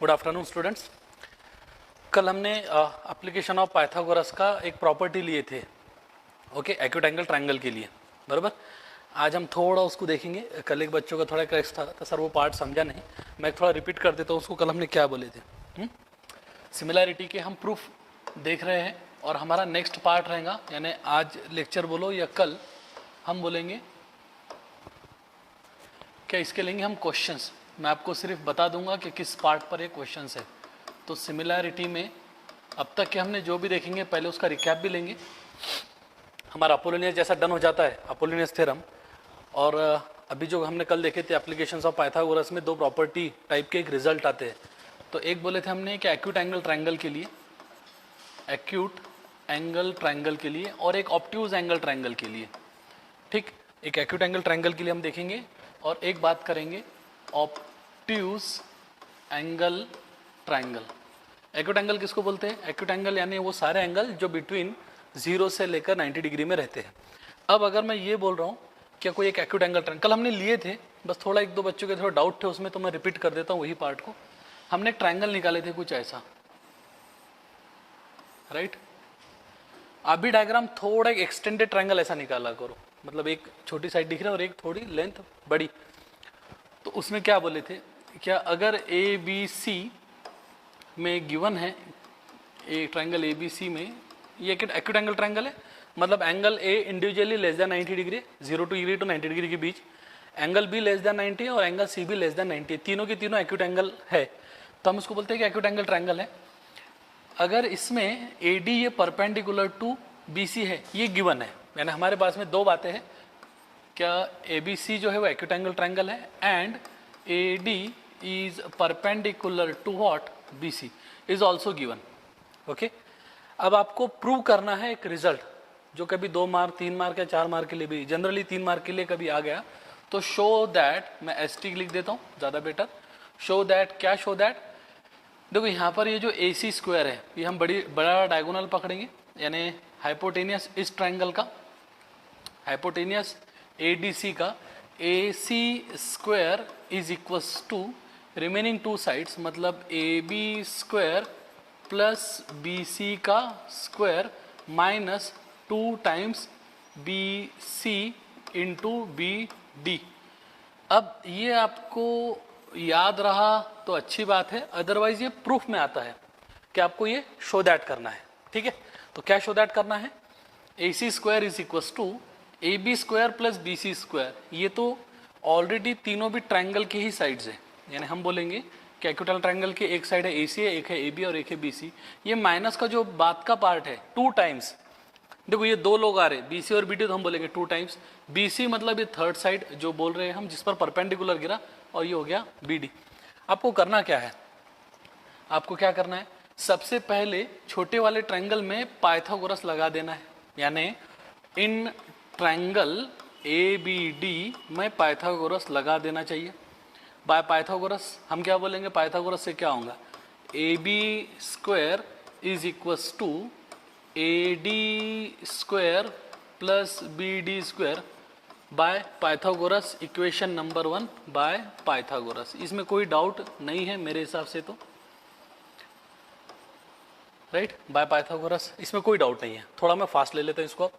Good afternoon students. कल हमने application of Pythagoras का एक प्रॉपर्टी लिए थे, ओके, एक्यूट एंगल ट्रायंगल के लिए, बराबर। आज हम थोड़ा उसको देखेंगे। कल एक बच्चों का थोड़ा क्रैक्स था तो सर वो पार्ट समझा नहीं, मैं थोड़ा रिपीट कर देता हूँ उसको। कल हमने क्या बोले थे, सिमिलैरिटी के हम प्रूफ देख रहे हैं और हमारा नेक्स्ट पार्ट रहेगा, यानी आज लेक्चर बोलो या कल हम बोलेंगे क्या, इसके लेंगे हम क्वेश्चंस। मैं आपको सिर्फ बता दूंगा कि किस पार्ट पर ये क्वेश्चंस है। तो सिमिलैरिटी में अब तक के हमने जो भी देखेंगे पहले उसका रिकैप भी लेंगे। हमारा अपोलोनियस जैसा डन हो जाता है, अपोलोनियस थ्योरम। और अभी जो हमने कल देखे थे एप्लीकेशंस ऑफ पाइथागोरस में दो प्रॉपर्टी टाइप के एक रिजल्ट आते हैं। तो एक बोले थे हमने कि एक्यूट एंगल ट्रायंगल के लिए, एक्यूट एंगल ट्रायंगल के लिए और एक ऑब्ट्यूज एंगल ट्रायंगल के लिए। ठीक, एक एक्यूट एंगल ट्रायंगल के लिए हम देखेंगे और एक बात करेंगे obtuse angle triangle. Acute angle किसको बोलते हैं? एक्यूट एंगल यानी वो सारे एंगल जो बिटवीन 0 से लेकर 90 डिग्री में रहते हैं। अब अगर मैं ये बोल रहा हूँ क्या कोई एक एक्यूट एंगल ट्रायंगल, कल हमने लिए थे, बस थोड़ा एक दो बच्चों के थोड़ा डाउट थे उसमें, तो मैं रिपीट कर देता हूँ वही पार्ट को। हमने एक ट्रायंगल निकाले थे कुछ ऐसा, राइट। अभी डायग्राम थोड़ा एक एक्सटेंडेड ट्रायंगल ऐसा निकाला करो, मतलब एक छोटी साइड दिख रहा है और एक थोड़ी लेंथ बड़ी। तो उसमें क्या बोले थे, क्या अगर ए बी सी में गिवन है, ए ट्रायंगल ए बी सी में ये एक्यूट एंगल ट्रायंगल है, मतलब angle A individually less than 90 degree, 0 degree to 90 degree के बीच, एंगल बी लेस देन 90 और एंगल सी भी लेस देन 90, तीनों के तीनों एक्यूट एंगल है, तो हम उसको बोलते हैं कि एक्यूट एंगल ट्रायंगल है। अगर इसमें ए डी ये परपेंडिकुलर टू बी सी है, ये गिवन है, यानी हमारे पास में दो बातें हैं, क्या ए बी सी जो है वो एक्यूट एंगल ट्रायंगल है and A D is perpendicular to what, B C is also given, okay. अब आपको प्रूव करना है एक रिजल्ट जो कभी 2 मार्क 3 मार्क या 4 मार्क के लिए भी, जनरली 3 मार्क के लिए कभी आ गया, तो शो दैट, मैं एस टी लिख देता हूँ ज़्यादा बेटर। शो दैट, क्या शो दैट, देखो यहाँ पर ये जो ए सी स्क्वायर है ये हम बड़ा डायगोनल पकड़ेंगे, यानी हाइपोटेनियस इस ट्रायंगल का, हाइपोटेनियस ए डी सी का, A C square is equals to remaining two sides, मतलब A B square plus B C का square minus 2 times B C into B D. अब ये आपको याद रहा तो अच्छी बात है, अदरवाइज ये प्रूफ में आता है कि आपको ये शो दैट करना है, ठीक है। तो क्या शो दैट करना है, A C square is equals to A B square plus B C square. ये तो ऑलरेडी तीनों भी ट्रायंगल के ही साइड्स है, यानी हम बोलेंगे कि एक्यूट एंगल ट्रायंगल के एक साइड है ए सी है, एक है ए बी और एक है बी सी। ये माइनस का जो बात का पार्ट है 2 टाइम्स, देखो ये दो लोग आ रहे बी सी और बी डी, तो हम बोलेंगे 2 टाइम्स बी सी, मतलब ये थर्ड साइड जो बोल रहे हैं हम, जिस पर परपेंडिकुलर गिरा, और ये हो गया बी डी। आपको करना क्या है, आपको क्या करना है, सबसे पहले छोटे वाले ट्रायंगल में पाइथागोरस लगा देना है, यानी in triangle A B D में पाइथागोरस लगा देना चाहिए। बाय पाइथागोरस हम क्या बोलेंगे, पाइथागोरस से क्या होगा, A B square is equals to A D square plus B D square by Pythagoras, equation number 1 by Pythagoras. इसमें कोई डाउट नहीं है मेरे हिसाब से, तो राइट, बाय पाइथागोरस इसमें कोई डाउट नहीं है। थोड़ा मैं फास्ट ले लेता हूँ इसको।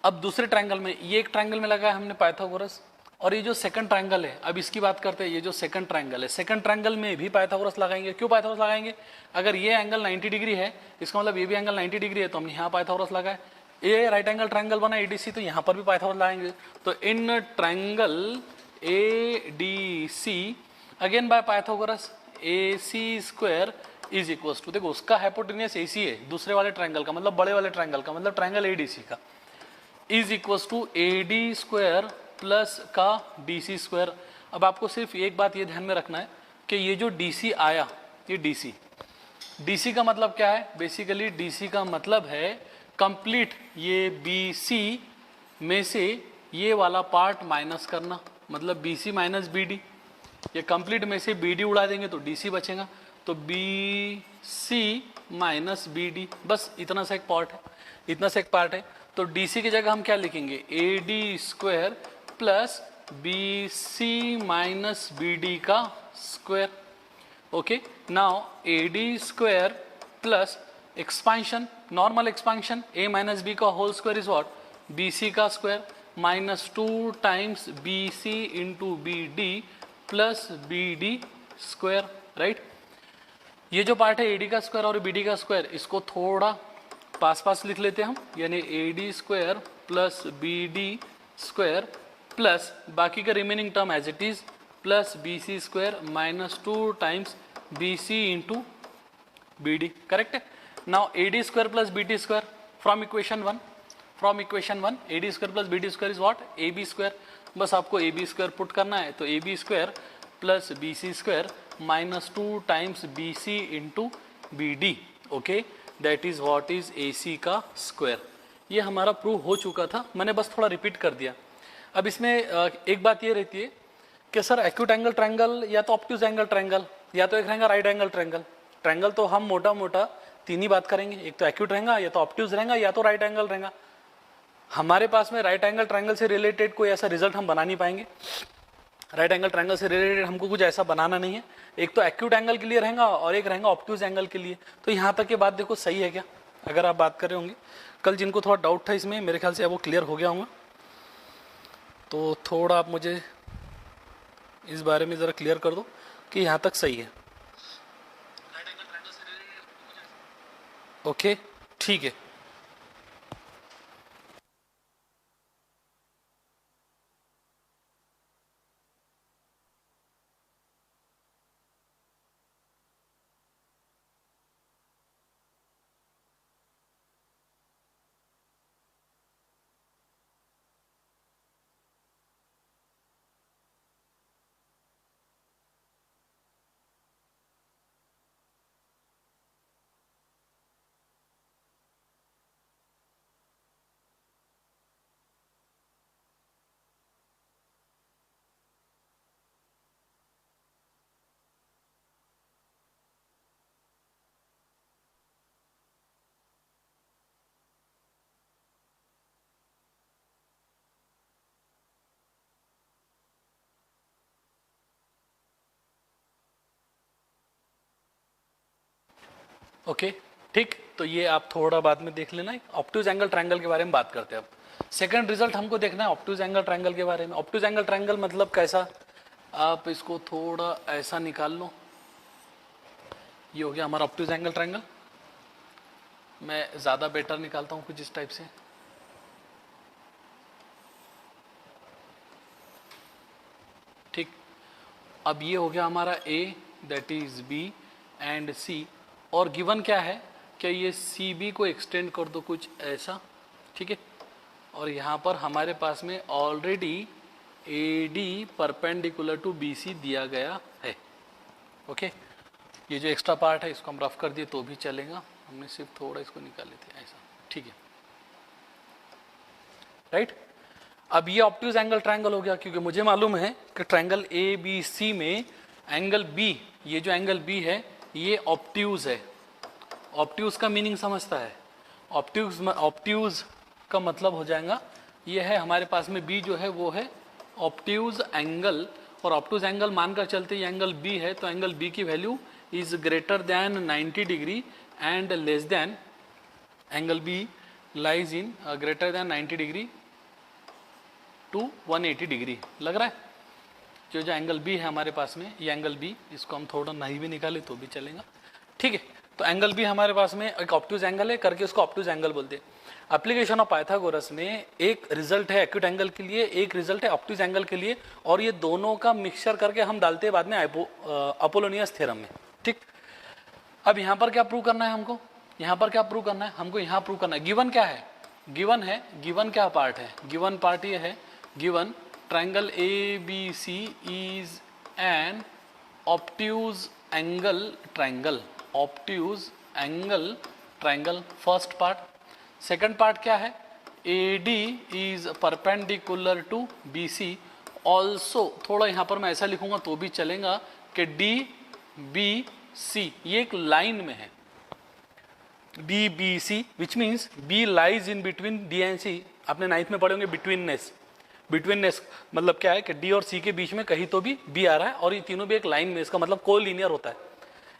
अब दूसरे ट्रायंगल में, ये एक ट्रायंगल में लगाया हमने पाइथागोरस, और ये जो सेकंड ट्रायंगल है, अब इसकी बात करते हैं, ये जो सेकंड ट्रायंगल है, सेकंड ट्रायंगल में भी पाइथागोरस लगाएंगे। क्यों पाइथागोरस लगाएंगे, अगर ये एंगल 90 डिग्री है, इसका मतलब ये भी एंगल 90 डिग्री है, तो हम यहाँ पाइथागोरस लगाए। ये राइट एंगल ट्रायंगल बना एडीसी, तो यहाँ पर भी पाइथागोरस लगाएंगे। तो in triangle A D C again by Pythagoras, A C square is equals to, देखो उसका हाइपोटेनियस ए सी है, दूसरे वाले ट्रायंगल का, मतलब बड़े वाले ट्रायंगल का, मतलब ट्रायंगल ए डी सी का, is equals to A D square plus का डी सी स्क्वायर। अब आपको सिर्फ एक बात ये ध्यान में रखना है कि ये जो डी सी आया, ये डी सी का मतलब क्या है, बेसिकली डी सी का मतलब है कंप्लीट ये बी सी में से ये वाला पार्ट माइनस करना, मतलब B C minus B D. ये कंप्लीट में से बी डी उड़ा देंगे तो डी सी बचेगा, तो B C minus B D, बस इतना सा एक पार्ट है, इतना सा एक पार्ट है। तो डी सी की जगह हम क्या लिखेंगे, A D square plus B C minus B D का square. Okay, now AD square plus expansion, normal expansion, a minus b का whole square is what? BC का square minus 2 times BC into BD plus BD square, right? ये जो part है AD का square और BD का square, इसको थोड़ा पास पास लिख लेते हैं हम, यानी AD square plus BD square plus बाकी का remaining term as it is plus BC square minus 2 times BC into BD, correct है? Now AD square plus BD square from equation one, AD square plus BD square is what? AB square. बस आपको AB square put करना है, तो AB square plus BC square minus 2 times BC into BD, okay, that is what is AC का square. ये हमारा prove हो चुका था, मैंने बस थोड़ा रिपीट कर दिया. अब इसमें एक बात ये रहती है कि सर एक्यूट एंगल ट्रायंगल या तो ऑब्ट्यूज एंगल ट्रायंगल या तो एक रहेगा राइट एंगल ट्रायंगल. ट्रायंगल तो हम मोटा मोटा तीन ही बात करेंगे, एक तो एक्यूट रहेगा या तो ऑब्ट्यूज रहेगा या तो राइट एंगल रहेगा. हमारे पास में राइट एंगल ट्रायंगल से रिलेटेड कोई ऐसा रिजल्ट हम बना नहीं पाएंगे. राइट एंगल ट्रायंगल से रिलेटेड हमको कुछ ऐसा बनाना नहीं है. एक तो एक्यूट एंगल के लिए रहेगा और एक रहेगा ऑब्ट्यूज एंगल के लिए. तो यहाँ तक की बात देखो सही है क्या? अगर आप बात कर रहे होंगे, कल जिनको थोड़ा डाउट था इसमें, मेरे ख्याल से अब वो क्लियर हो गया होगा. तो थोड़ा आप मुझे इस बारे में ज़रा क्लियर कर दो कि यहाँ तक सही है. ओके, ठीक है. ओके, ठीक. तो ये आप थोड़ा बाद में देख लेना. ऑब्ट्यूज एंगल ट्रायंगल के बारे में बात करते हैं अब. सेकंड रिजल्ट हमको देखना है ऑब्ट्यूज एंगल ट्रायंगल के बारे में. ऑब्ट्यूज एंगल ट्रायंगल मतलब कैसा? आप इसको थोड़ा ऐसा निकाल लो. ये हो गया हमारा ऑब्ट्यूज एंगल ट्रायंगल. मैं ज़्यादा बेटर निकालता हूँ कुछ इस टाइप से. ठीक. अब ये हो गया हमारा A, that is B and C. और गिवन क्या है? क्या ये CB को एक्सटेंड कर दो कुछ ऐसा, ठीक है. और यहाँ पर हमारे पास में already AD perpendicular to BC दिया गया है. ओके, ये जो एक्स्ट्रा पार्ट है इसको हम रफ कर दिए तो भी चलेगा. हमने सिर्फ थोड़ा इसको निकाले थे ऐसा, ठीक है, राइट. अब ये ऑब्ट्यूज एंगल ट्रायंगल हो गया, क्योंकि मुझे मालूम है कि ट्रायंगल ABC में एंगल B, ये जो एंगल B है ये ऑब्ट्यूज है. ऑब्ट्यूज का मीनिंग समझता है? ऑब्ट्यूज का मतलब हो जाएगा, ये है हमारे पास में B जो है वो है ऑब्ट्यूज एंगल. और ऑब्ट्यूज एंगल मानकर चलते ये एंगल B है, तो एंगल B की value is greater than 90 degree and less than, angle B lies in greater than 90 degree to 180 degree. लग रहा है? जो एंगल B है हमारे पास में, ये एंगल B, इसको हम थोड़ा नहीं भी निकाले तो भी चलेगा, ठीक है. तो एंगल B हमारे पास में एक ऑब्ट्यूज एंगल है, करके उसको ऑब्ट्यूज एंगल बोलते हैं. एप्लीकेशन ऑफ पाइथागोरस में एक रिजल्ट है एक्यूट एंगल के लिए, एक रिजल्ट है ऑब्ट्यूज एंगल के लिए, और ये दोनों का मिक्सचर करके हम डालते हैं बाद में अपोलोनियस थ्योरम में, ठीक. अब यहाँ पर क्या प्रूव करना है हमको? यहाँ पर क्या प्रूव करना है हमको? यहाँ प्रूव करना है गिवन क्या है? गिवन क्या पार्ट है? गिवन पार्ट ये है, given triangle ABC is an obtuse angle triangle. obtuse angle triangle first part. second part क्या है? AD is perpendicular to BC. also थोड़ा यहाँ पर मैं ऐसा लिखूंगा तो भी चलेगा कि DBC ये एक लाइन में है. DBC which means B lies in between D and C. आपने नाइन्थ में पढ़े होंगे बिटवीननेस मतलब क्या है कि D और C के बीच में कहीं तो भी B आ रहा है, और ये तीनों भी एक लाइन में, इसका मतलब को लीनियर होता है.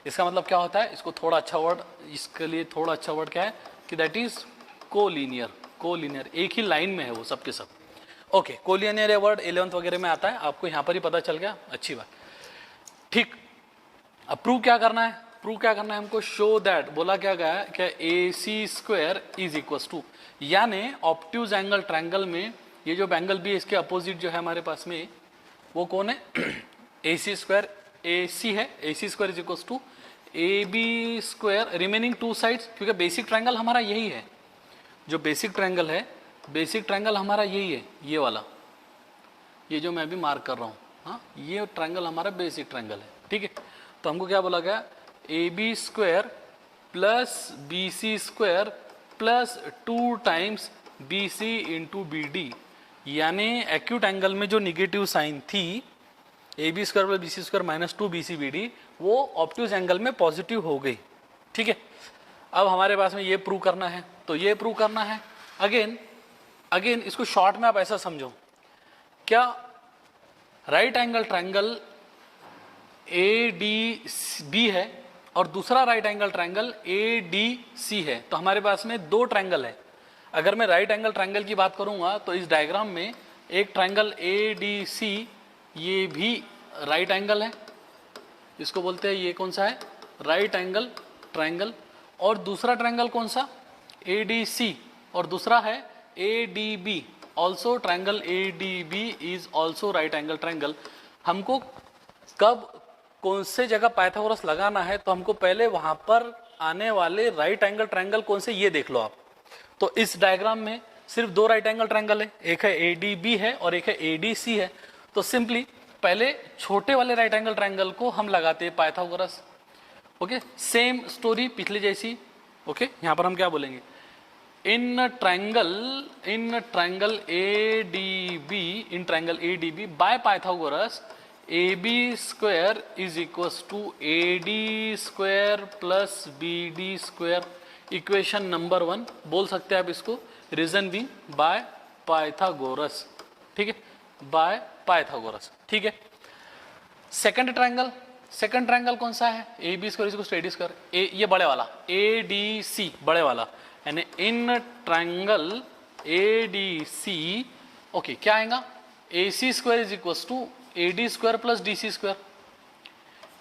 इसका मतलब क्या होता है, इसको थोड़ा अच्छा वर्ड, इसके लिए थोड़ा अच्छा वर्ड क्या है कि दैट इज कोलिनियर। कोलिनियर, एक ही लाइन में है वो सब के सब। ओके, कोलिनियर वर्ड 11th वगैरह में आता है, आपको यहाँ पर ही पता चल गया, अच्छी बात। ठीक, अब प्रूव क्या करना है, प्रूव क्या करना है हमको, शो दैट, बोला क्या गया क्या, A C square is equal to, यानी ऑब्ट्यूज एंगल ट्रायंगल में ये जो एंगल भी है इसके अपोजिट जो है हमारे पास में वो कौन है, A C square, A C है, A C square is equal to A B square remaining two sides, क्योंकि बेसिक ट्रायंगल हमारा यही है, जो बेसिक ट्रायंगल है, बेसिक ट्रायंगल हमारा यही है, ये वाला, ये जो मैं अभी मार्क कर रहा हूँ, हाँ ये ट्रायंगल हमारा बेसिक ट्रायंगल है, ठीक है। तो हमको क्या बोला गया, A B square plus B C square plus 2 times B C into B D, यानी एक्यूट एंगल में जो निगेटिव साइन थी A B square plus B C square minus 2 B C B D, वो ऑब्ट्यूज एंगल में positive हो गई, ठीक है। अब हमारे पास में ये प्रूव करना है, तो ये प्रूव करना है, अगेन इसको शॉर्ट में आप ऐसा समझो, क्या right angle triangle A D B है और दूसरा right angle triangle A D C है, तो हमारे पास में 2 ट्रायंगल है। अगर मैं राइट एंगल ट्रायंगल की बात करूंगा तो इस डायग्राम में एक ट्रायंगल ए डी सी, ये भी राइट एंगल है, इसको बोलते हैं, ये कौन सा है, राइट एंगल ट्रायंगल, और दूसरा ट्रायंगल कौन सा, ए डी सी, और दूसरा है A D B, also triangle A D B is also right angle triangle. हमको कब कौन से जगह पाइथागोरस लगाना है, तो हमको पहले वहां पर आने वाले राइट एंगल ट्रायंगल कौन से, ये देख लो आप। तो इस डायग्राम में सिर्फ 2 राइट एंगल ट्रायंगल है, एक है ए डी बी है और एक है ए डी सी है, तो सिंपली पहले छोटे वाले राइट एंगल ट्रायंगल को हम लगाते हैं पाइथागोरस। ओके, सेम स्टोरी पिछले जैसी। ओके, यहाँ पर हम क्या बोलेंगे, in triangle A D B by Pythagoras A B square is equal to A D square plus B D square, equation number 1 बोल सकते हैं आप इसको, रीजन बी बाय पाइथागोरस, ठीक है, बाय पाइथागोरस, ठीक है। सेकंड ट्रायंगल कौन सा है, A B square is A D square, ये बड़े वाला ए डी सी, बड़े वाला, यानी in triangle A D C, okay क्या आएगा, A C square is equal to A D square plus D C square,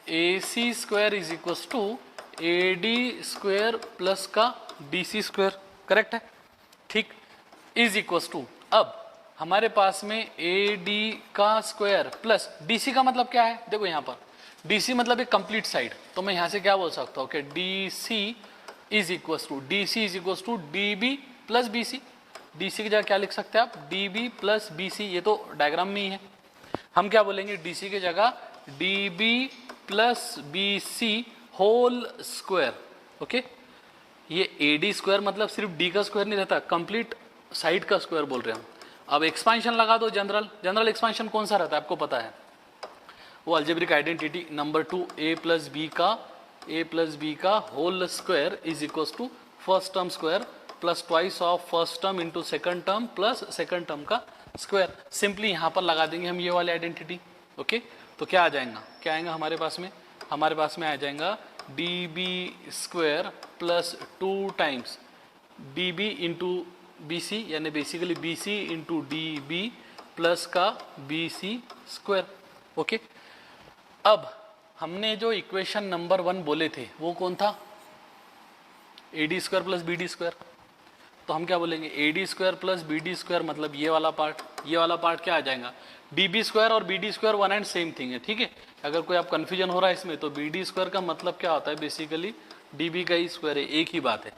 A C square is equal to A D square plus का D C square, correct है, ठीक, is equal to, अब हमारे पास में A D का square plus D C का मतलब क्या है, देखो यहाँ पर डी सी मतलब एक कंप्लीट साइड, तो मैं यहाँ से क्या बोल सकता हूँ कि D C is equal to D B plus B C, D C की जगह क्या लिख सकते हैं आप, D B plus B C, ये तो डायग्राम में ही है, हम क्या बोलेंगे डी सी की जगह D B plus B C whole square, okay. ये ए डी स्क्वायर मतलब सिर्फ डी का स्क्वायर नहीं रहता, कंप्लीट साइड का स्क्वायर बोल रहे हैं हम। अब एक्सपांशन लगा दो, जनरल एक्सपांशन कौन सा रहता है आपको पता है, वो algebraic identity number 2 A plus B का whole square is equal to first term square plus twice of first term into second term plus second term का स्क्वायर, सिंपली यहाँ पर लगा देंगे हम ये वाली आइडेंटिटी, ओके। तो क्या आ जाएगा, क्या आएगा हमारे पास में आ जाएगा D B square plus 2 times D B into B C, यानी basically B C into D B plus का बी सी स्क्वायर, ओके। अब हमने जो इक्वेशन नंबर 1 बोले थे वो कौन था, A D square plus B D square, तो हम क्या बोलेंगे A D square plus B D square मतलब ये वाला पार्ट क्या आ जाएगा, डी बी स्क्वायर और B D square one and same thing है, ठीक है। अगर कोई आप कन्फ्यूजन हो रहा है इसमें, तो बी डी स्क्वायर का मतलब क्या होता है, बेसिकली डी बी का ही स्क्वायर है, एक ही बात है।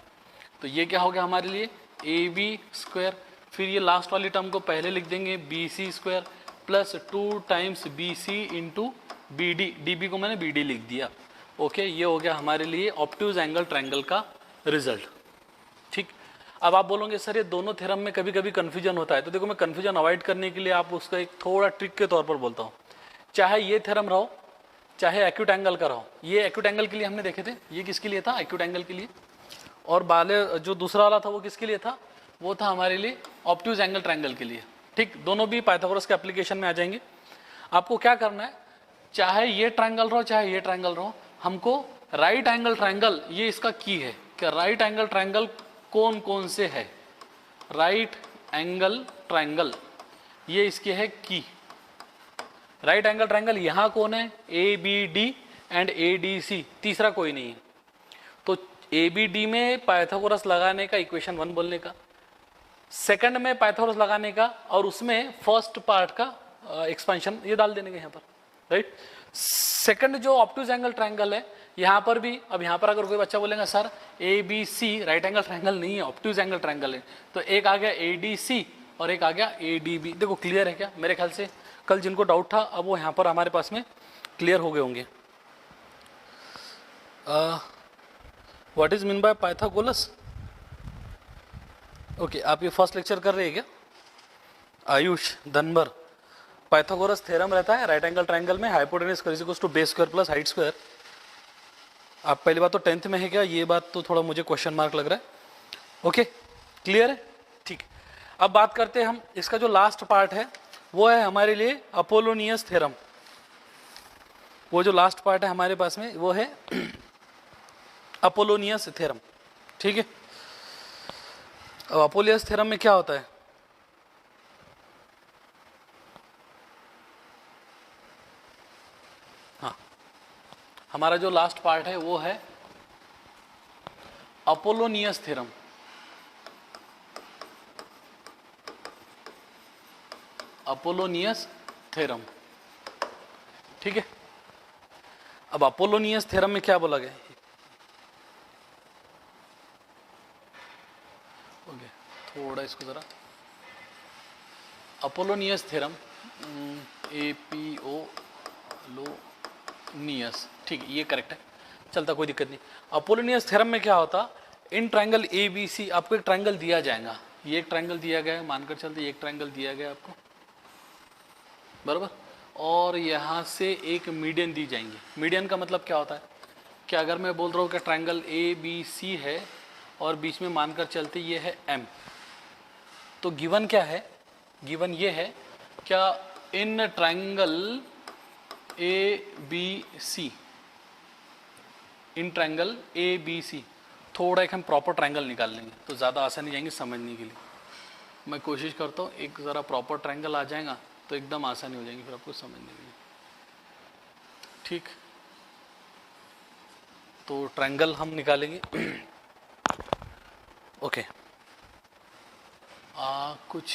तो ये क्या हो गया हमारे लिए ए बी स्क्वायर, फिर ये लास्ट वाली टर्म को पहले लिख देंगे B C square plus 2 times B C into B D, D B को मैंने बी डी लिख दिया, ओके। ये हो गया हमारे लिए ऑब्ट्यूज एंगल ट्रायंगल का रिजल्ट, ठीक। अब आप बोलोगे सर ये दोनों थ्योरम में कभी कभी कन्फ्यूजन होता है, तो देखो मैं कन्फ्यूजन अवॉइड करने के लिए आप उसका एक थोड़ा ट्रिक के तौर पर बोलता हूँ, चाहे ये थ्योरम रहो चाहे एक्यूट एंगल का रहो, ये एक्यूट एंगल के लिए हमने देखे थे, ये किसके लिए था, एक्यूट एंगल के लिए, और बाले जो दूसरा वाला था वो किसके लिए था, वो था हमारे लिए ऑब्ट्यूज एंगल ट्रायंगल के लिए, ठीक। दोनों भी पाइथागोरस के एप्लीकेशन में आ जाएंगे। आपको क्या करना है, चाहे ये ट्रायंगल रहो चाहे ये ट्रायंगल रहो, हमको राइट एंगल ट्रायंगल ये इसका की है कि राइट एंगल ट्रायंगल कौन कौन से है, राइट एंगल ट्रायंगल ये इसके है की। राइट एंगल ट्रायंगल यहां कौन है, A B D and A D C, तीसरा कोई नहीं है। तो ए बी डी में पाइथागोरस लगाने का इक्वेशन 1 बोलने का, सेकंड में पाइथागोरस लगाने का, और उसमें फर्स्ट पार्ट का एक्सपेंशन ये डाल देने का यहाँ पर, राइट। सेकंड जो ऑब्ट्यूज एंगल ट्रायंगल है यहाँ पर भी, अब यहाँ पर अगर कोई बच्चा बोलेगा sir A B C right angle triangle नहीं है, ऑब्ट्यूज एंगल ट्रायंगल है, तो एक आ गया ए डी सी और एक आ गया ए डी बी। देखो क्लियर है क्या? मेरे ख्याल से कल जिनको डाउट था अब वो यहाँ पर हमारे पास में क्लियर हो गए होंगे। What is mean by Pythagoras? Okay, आप ये फर्स्ट लेक्चर कर रहे हैं क्या? आयुष धनबर, पाइथागोरस थ्योरम रहता है राइट एंगल ट्रायंगल में, hypotenuse is equal to base square plus height square. आप पहली बात तो 10th में है क्या? ये बात तो थोड़ा मुझे क्वेश्चन मार्क लग रहा है। ओके क्लियर है, ठीक। अब बात करते हैं हम, इसका जो लास्ट पार्ट है वो है हमारे लिए अपोलोनियस थ्योरम। वो जो लास्ट पार्ट है हमारे पास में वो है अपोलोनियस थ्योरम, ठीक है। अब अपोलोनियस थ्योरम में क्या होता है? हाँ, हमारा जो लास्ट पार्ट है वो है अपोलोनियस थ्योरम। अपोलोनियस थ्योरम, ठीक है। अब अपोलोनियस थ्योरम में क्या बोला गया? ओके, थोड़ा इसको जरा, Apollonius theorem, A P O lonius, ठीक है, ये करेक्ट है, चलता कोई दिक्कत नहीं। अपोलोनियस थ्योरम में क्या होता, इन ट्रायंगल ए बी सी आपको एक ट्रायंगल दिया जाएगा, ये एक ट्रायंगल दिया गया है, मानकर चलते एक ट्रायंगल दिया गया आपको, बराबर, और यहाँ से एक मीडियन दी जाएंगे। मीडियन का मतलब क्या होता है कि अगर मैं बोल रहा हूँ कि ट्रायंगल ए बी सी है और बीच में मानकर चलते ये है एम, तो गिवन क्या है? गिवन ये है क्या, in triangle A B C, in triangle A B C, थोड़ा एक हम प्रॉपर ट्रायंगल निकाल लेंगे तो ज़्यादा आसानी जाएंगे समझने के लिए। मैं कोशिश करता हूँ एक ज़रा प्रॉपर ट्रायंगल आ जाएगा तो एकदम आसानी हो जाएगी फिर आपको समझने के लिए, ठीक। तो ट्रायंगल हम निकालेंगे। ओके, कुछ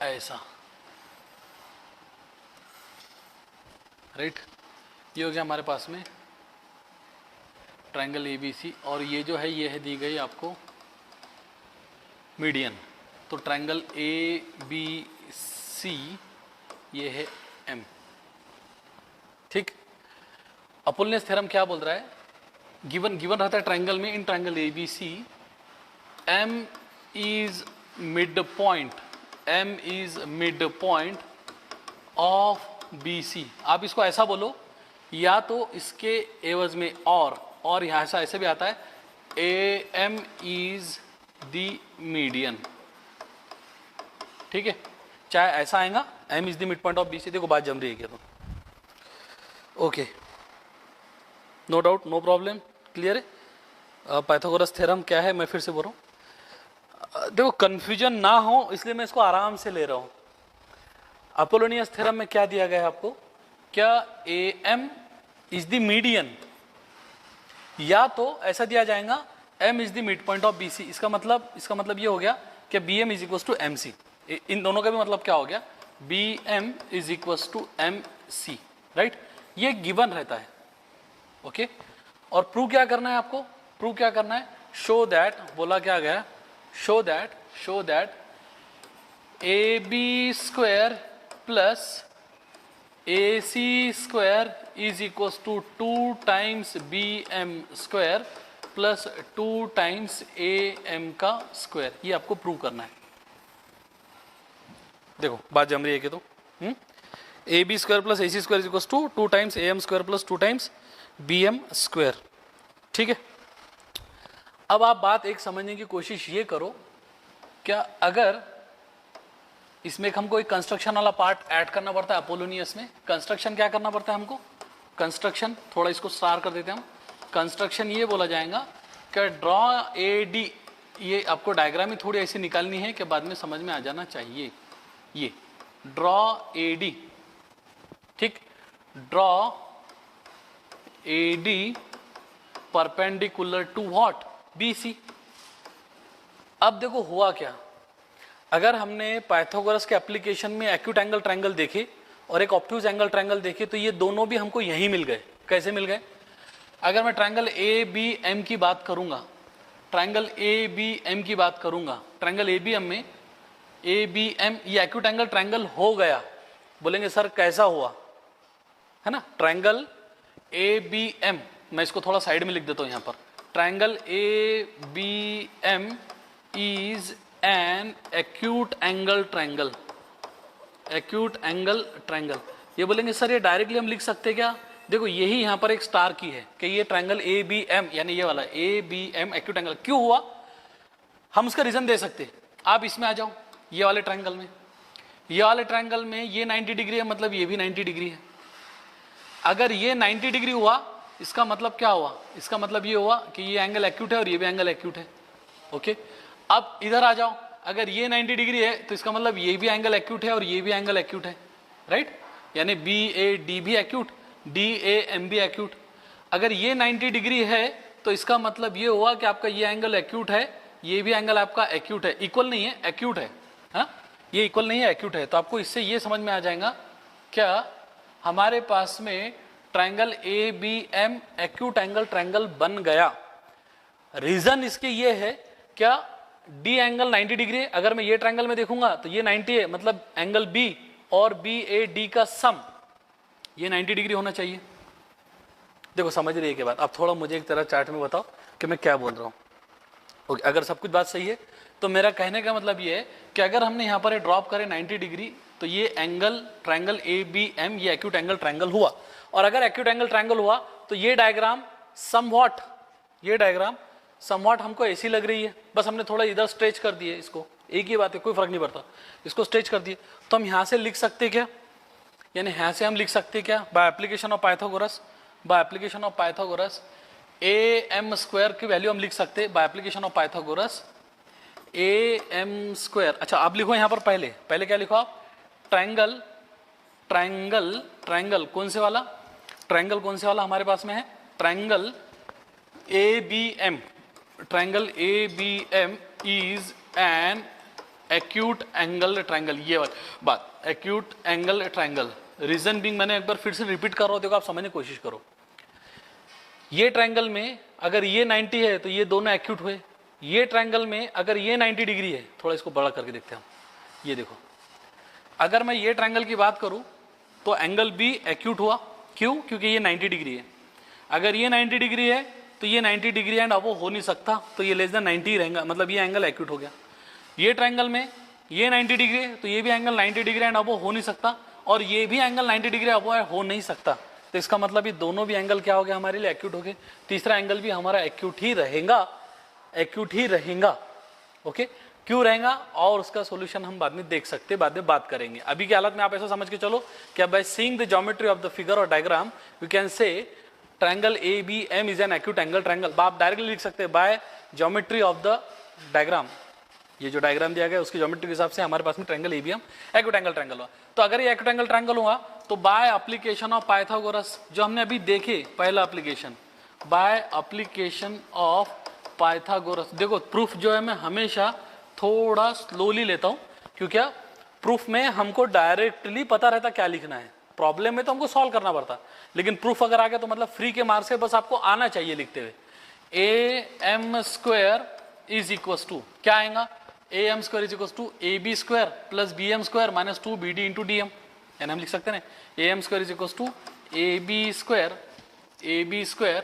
ऐसा, राइट। ये हो गया हमारे पास में ट्रायंगल ए बी सी, और ये जो है ये है दी गई आपको मीडियन। तो ट्रायंगल ए बी सी ये है एम, ठीक। अपोलोनियस थ्योरम क्या बोल रहा है? गिवन रहता है ट्रायंगल में, in triangle A B C M is mid point, M is mid point of B C. आप इसको ऐसा बोलो, या तो इसके एवज में और यहाँ से ऐसे भी आता है, A M is the median, ठीक है। चाहे ऐसा आएगा, M is the mid point of B C. देखो बात जम रही है क्या? तो okay, no doubt, no problem, clear है। पाइथागोरस थ्योरम क्या है मैं फिर से बोल रहा हूँ, देखो कंफ्यूजन ना हो इसलिए मैं इसको आराम से ले रहा हूँ। अपोलोनियस थ्योरम में क्या दिया गया है आपको? क्या A M is the median, या तो ऐसा दिया जाएगा M is the mid point of B C. इसका मतलब ये हो गया कि B M is equal to M C. इन दोनों का भी मतलब क्या हो गया? B M is equal to M C, right. ये गिवन रहता है, ओके। और प्रूव क्या करना है आपको? प्रूव क्या करना है? शो दैट, बोला क्या गया? Show that A B square plus A C square is equal to 2 times B M square plus 2 times A M का स्क्वायर। ये आपको प्रूव करना है। देखो बात जम रही है कि तो A B square plus A C square is equal to 2 times A M square plus 2 times B M square, ठीक है। अब आप बात एक समझने की कोशिश ये करो, क्या अगर इसमें हमको एक कंस्ट्रक्शन वाला पार्ट ऐड करना पड़ता है अपोलोनियस में? कंस्ट्रक्शन क्या करना पड़ता है हमको? कंस्ट्रक्शन, थोड़ा इसको स्टार कर देते हैं हम। कंस्ट्रक्शन ये बोला जाएगा कि ड्रॉ ए डी, ये आपको डायग्राम ही थोड़ी ऐसी निकालनी है कि बाद में समझ में आ जाना चाहिए। ये ड्रॉ ए डी, ठीक, draw A D perpendicular to what, B C. अब देखो हुआ क्या, अगर हमने पाइथागोरस के एप्लीकेशन में एक्यूट एंगल ट्रायंगल देखे और एक ऑब्ट्यूज एंगल ट्रायंगल देखे तो ये दोनों भी हमको यहीं मिल गए। कैसे मिल गए? अगर मैं ट्रायंगल ए बी एम की बात करूंगा, ट्रायंगल ए बी एम की बात करूंगा, ट्रायंगल ए बी एम में ए बी एम ये एक्यूट एंगल ट्रायंगल हो गया। बोलेंगे सर कैसा हुआ, है ना? ट्रायंगल ए बी एम, मैं इसको थोड़ा साइड में लिख देता हूं यहां पर, triangle A B M is an acute angle triangle, acute angle triangle. ये बोलेंगे सर ये डायरेक्टली हम लिख सकते हैं क्या? देखो यही यहां पर एक स्टार की है कि ये ट्रायंगल ए बी एम, यानी ये वाला A B M acute angle क्यों हुआ, हम उसका रीजन दे सकते हैं। आप इसमें आ जाओ, ये वाले ट्रायंगल में, ये वाले ट्रायंगल में ये 90 डिग्री है, मतलब ये भी 90 डिग्री है। अगर ये 90 डिग्री हुआ इसका मतलब क्या हुआ? इसका मतलब ये हुआ कि ये एंगल एक्यूट है और ये भी एंगल एक्यूट है। ओके, अब इधर आ जाओ, अगर ये 90 डिग्री है तो इसका मतलब ये भी एंगल एक्यूट है और ये भी एंगल एक्यूट है, राइट? यानी बी ए डी भी एक्यूट, डी ए एम भी एक्यूट। अगर ये 90 डिग्री है तो इसका मतलब ये हुआ कि आपका ये एंगल एक्यूट है, ये भी एंगल आपका एक्यूट है, इक्वल नहीं है, एक्यूट है। हाँ, ये इक्वल नहीं है, एक्यूट है। तो आपको इससे ये समझ में आ जाएगा क्या हमारे पास में triangle A B M acute angle triangle बन गया। रीजन इसके ये है क्या, डी एंगल 90 डिग्री है। अगर मैं ये ट्रायंगल में देखूंगा तो ये 90 है, मतलब एंगल बी और बी ए डी का सम ये 90 डिग्री होना चाहिए। देखो समझ रही है के बाद, अब थोड़ा मुझे एक तरह चार्ट में बताओ कि मैं क्या बोल रहा हूँ। ओके, अगर सब कुछ बात सही है तो मेरा कहने का मतलब ये है कि अगर हमने यहाँ पर ड्रॉप करें 90 डिग्री तो ये angle triangle A B M ये एक्यूट एंगल ट्रायंगल हुआ। और अगर एक्यूट एंगल ट्रायंगल हुआ तो ये डायग्राम समव्हाट, ये डायग्राम समव्हाट हमको ऐसी लग रही है, बस हमने थोड़ा इधर स्ट्रेच कर दिए इसको, एक ही बात है, कोई फर्क नहीं पड़ता, इसको स्ट्रेच कर दिए। तो हम यहाँ से लिख सकते क्या, यानी यहाँ से हम लिख सकते क्या, by application of Pythagoras, by application of Pythagoras A M square की वैल्यू हम लिख सकते by application of Pythagoras A M square. अच्छा आप लिखो यहाँ पर पहले, पहले क्या लिखो आप, ट्रायंगल, ट्रायंगल, ट्रायंगल कौन से वाला, ट्रायंगल कौन से वाला हमारे पास में है, triangle A B M, triangle A B M is an acute angle triangle, ये वाली बात, acute angle triangle. Reason being, मैंने एक बार फिर से रिपीट कर रहा हूं, देखो आप समझने की कोशिश करो। ये ट्रायंगल में अगर ये 90 है तो ये दोनों एक्यूट हुए, ये ट्रायंगल में अगर ये 90 डिग्री है, थोड़ा इसको बड़ा करके देखते हैं हम, ये देखो, अगर मैं ये ट्रायंगल की बात करूं तो एंगल बी एक्यूट हुआ, क्यों? क्योंकि ये 90 डिग्री है। अगर ये 90 डिग्री है तो ये 90 डिग्री एंड अब वो हो नहीं सकता, तो ये लेस देन 90 रहेगा, मतलब ये एंगल एक्यूट हो गया। ये ट्रायंगल में ये 90 डिग्री है तो ये भी एंगल 90 डिग्री एंड अब वो हो नहीं सकता, और ये भी एंगल 90 डिग्री अब वो हो नहीं सकता। तो इसका मतलब ये दोनों भी एंगल क्या हो गया हमारे लिए, एक्यूट हो गए। तीसरा एंगल भी हमारा एक्यूट ही रहेगा, एक्यूट ही रहेगा। ओके, क्यों रहेगा और उसका सॉल्यूशन हम बाद में देख सकते हैं, बाद में बात करेंगे। अभी की हालत में आप ऐसा समझ के चलो कि by seeing the geometry of the figure और diagram we can say triangle A B M is an acute angle triangle. आप डायरेक्टली लिख सकते हैं by geometry of the diagram, ये जो डायग्राम दिया गया उसकी ज्योमेट्री के हिसाब से हमारे पास में triangle A B M acute angle triangle हुआ। तो अगर ये एक्यूट एंगल ट्रायंगल हुआ तो बाय एप्लीकेशन ऑफ पाइथागोरस, जो हमने अभी देखे पहला application, bye application of Pythagoras. देखो प्रूफ जो है मैं हमेशा थोड़ा स्लोली लेता हूं, क्यों, क्या प्रूफ में हमको डायरेक्टली पता रहता क्या लिखना है, प्रॉब्लम में तो हमको सॉल्व करना पड़ता, लेकिन प्रूफ अगर आ गया तो मतलब फ्री के मार्क्स से बस आपको आना चाहिए लिखते हुए। A M square is equal to क्या आएगा, A M square is equal to A B square plus B M square minus 2 B D into D M, यानी हम लिख सकते हैं ना A M square is equal to A B square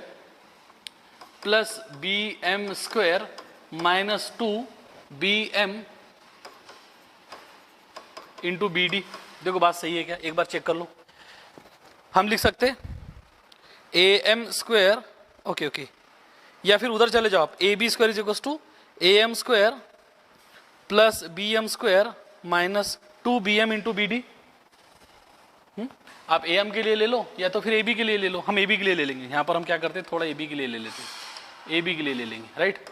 plus B M square minus 2 B M into B D. देखो बात सही है क्या, एक बार चेक कर लो। हम लिख सकते A M square, okay okay, या फिर उधर चले जाओ आप, A B square is equal to A M square plus B M square minus 2 B M into B D. आप ए एम के लिए ले लो या तो फिर ए बी के लिए ले लो। हम ए बी के लिए ले लेंगे, यहाँ पर हम क्या करते हैं थोड़ा ए बी के लिए ले लेते हैं, ए बी के लिए ले लेंगे, right.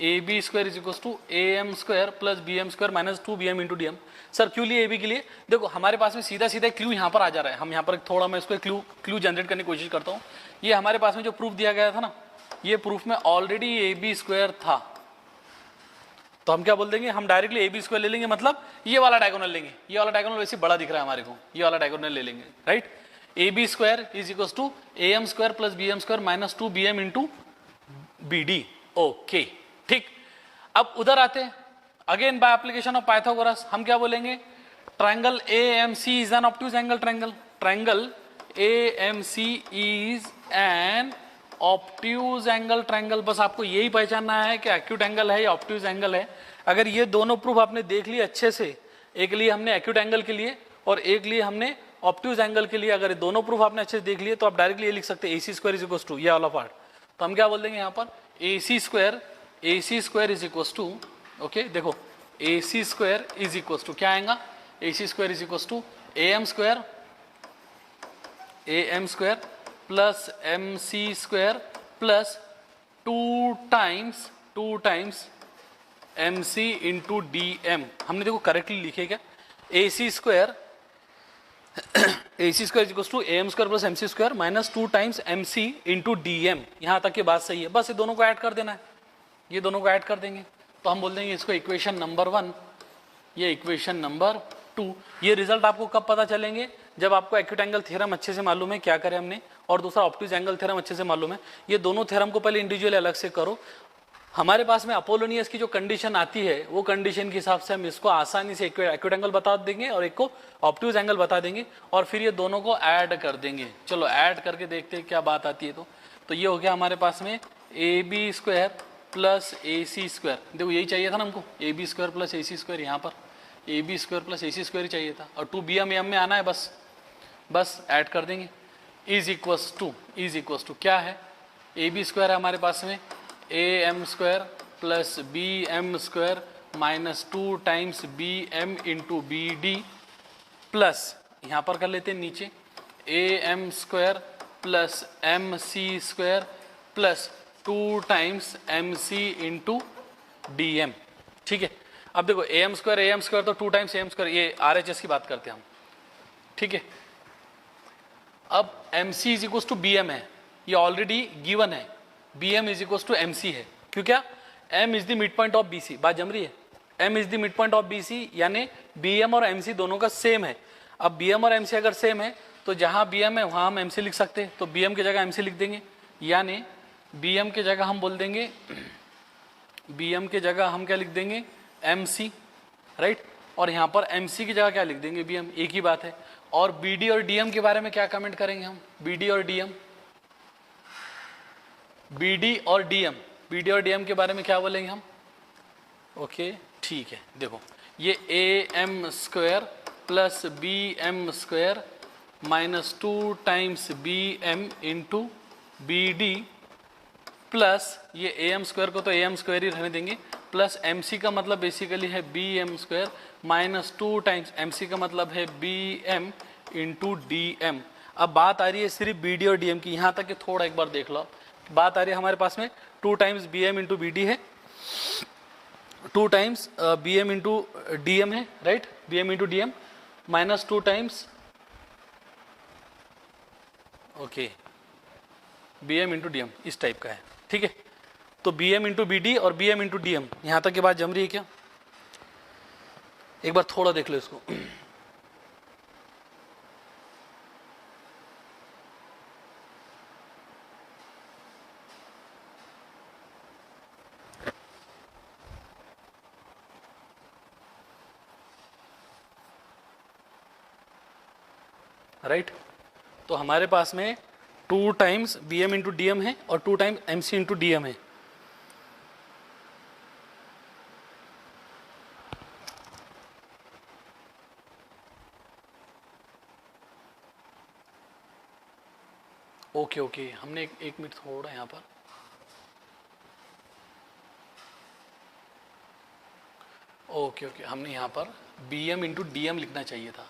A B square is equal to A M square plus B M square minus 2bm into D M. Sir क्यों लिए ए बी के लिए? देखो हमारे पास में सीधा सीधा क्लू यहाँ पर आ जा रहा है। हम यहाँ पर थोड़ा मैं इसको क्लू जनरेट करने की कोशिश करता हूँ। ये हमारे पास में जो प्रूफ दिया गया था ना, ये प्रूफ में ऑलरेडी ए बी स्क्वायर था, तो हम क्या बोल देंगे, हम डायरेक्टली ए बी स्क्वायर ले लेंगे, मतलब ये वाला डायगोनल लेंगे। ये वाला डायगोनल वैसे बड़ा दिख रहा है हमारे को, ये वाला डायगोनल ले लेंगे, right. A B square is equal to A M square plus B M square minus 2bm into B D. Okay ठीक। अब उधर आते हैं, again by application of Pythagoras हम क्या बोलेंगे, triangle A M C is an obtuse angle triangle. Triangle A M C is an obtuse angle triangle. बस आपको यही पहचानना है कि एक्यूट एंगल है या ऑब्ट्यूज एंगल है। अगर ये दोनों प्रूफ आपने देख लिए अच्छे से, एक लिए हमने एक्यूट एंगल के लिए और एक लिए हमने ऑब्ट्यूज एंगल के लिए, अगर ये दोनों प्रूफ आपने अच्छे से देख लिए तो आप डायरेक्टली ये लिख सकते हैं A C square is equal to ये वाला पार्ट। तो हम क्या बोल देंगे यहाँ पर, A C square is equal to, okay देखो A C square is equal to क्या आएगा, A C square is equal to A M square plus M C square plus 2 times M C into D M. हमने देखो correctly लिखे क्या, A C square is equal to A M square plus M C square minus 2 times M C into D M. यहाँ तक की बात सही है, बस ये दोनों को ऐड कर देना है, ये दोनों को ऐड कर देंगे तो हम बोल देंगे इसको इक्वेशन नंबर 1, ये इक्वेशन नंबर 2। ये रिजल्ट आपको कब पता चलेंगे, जब आपको एक्यूट एंगल थ्योरम अच्छे से मालूम है क्या करें हमने, और दूसरा ऑब्ट्यूज एंगल थ्योरम अच्छे से मालूम है। ये दोनों थ्योरम को पहले इंडिविजुअली अलग से करो। हमारे पास में अपोलोनियस की जो कंडीशन आती है, वो कंडीशन के हिसाब से हम इसको आसानी से एक्यूट एंगल बता देंगे और एक को ऑब्ट्यूज एंगल बता देंगे और फिर ये दोनों को ऐड कर देंगे। चलो ऐड करके देखते हैं क्या बात आती है। तो ये हो गया हमारे पास में A B square plus A C square. देखो यही चाहिए था ना हमको, A B square plus A C square. यहाँ पर A B square plus A C square ही चाहिए था और 2bm एम में आना है, बस ऐड कर देंगे। इज इक्वस टू क्या है, ए बी स्क्वायर है हमारे पास में A M square plus B M square minus 2 times B M into B D plus, यहाँ पर कर लेते हैं नीचे, A M square plus M C square plus 2 times M C into D M. ठीक है, अब देखो ए एम स्क्वायर तो 2 टाइम्स ए एम स्क्वायर, ये आर एच एस की बात करते हैं हम। ठीक है, अब M C is equal to B M है, ये ऑलरेडी गिवन है, B M is equal to M C है। क्यों, क्या M is the mid point of B C, बात जम रही है। M is the mid point of B C यानी बी एम और एम सी दोनों का सेम है। अब बी एम और एम सी अगर सेम है तो जहां बी एम है वहां हम एम सी लिख सकते हैं, तो बी एम की जगह एम सी लिख देंगे, यानी बी एम की जगह हम बोल देंगे, बी एम की जगह हम क्या लिख देंगे, एम सी, राइट। और यहाँ पर एम सी की जगह क्या लिख देंगे, बी एम, एक ही बात है। और बी डी और डी एम के बारे में क्या कमेंट करेंगे हम, बी डी और डी एम, बी डी और डी एम के बारे में क्या बोलेंगे हम। ओके ठीक है, देखो ये A M square plus B M square minus 2 times B M into B D plus ये ए एम स्क्वायर को तो ए एम स्क्वायर ही रहने देंगे, प्लस एम सी का मतलब बेसिकली है B M square minus 2 times M C का मतलब है B M into D M. अब बात आ रही है सिर्फ बी डी और डी एम की, यहाँ तक कि थोड़ा एक बार देख लो। बात आ रही है हमारे पास में 2 times B M into B D है, 2 times B M into D M है, right, B M into D M minus 2 times, okay, B M into D M इस टाइप का है। ठीक है, तो B M into B D और B M into D M, यहाँ तक की बात जम रही है क्या, एक बार थोड़ा देख लो इसको। राइट, तो हमारे पास में 2 times B M into D M है और 2 times M C into D M है। ओके, हमने एक मिनट थोड़ा यहाँ पर, ओके, हमने यहाँ पर B M into D M लिखना चाहिए था,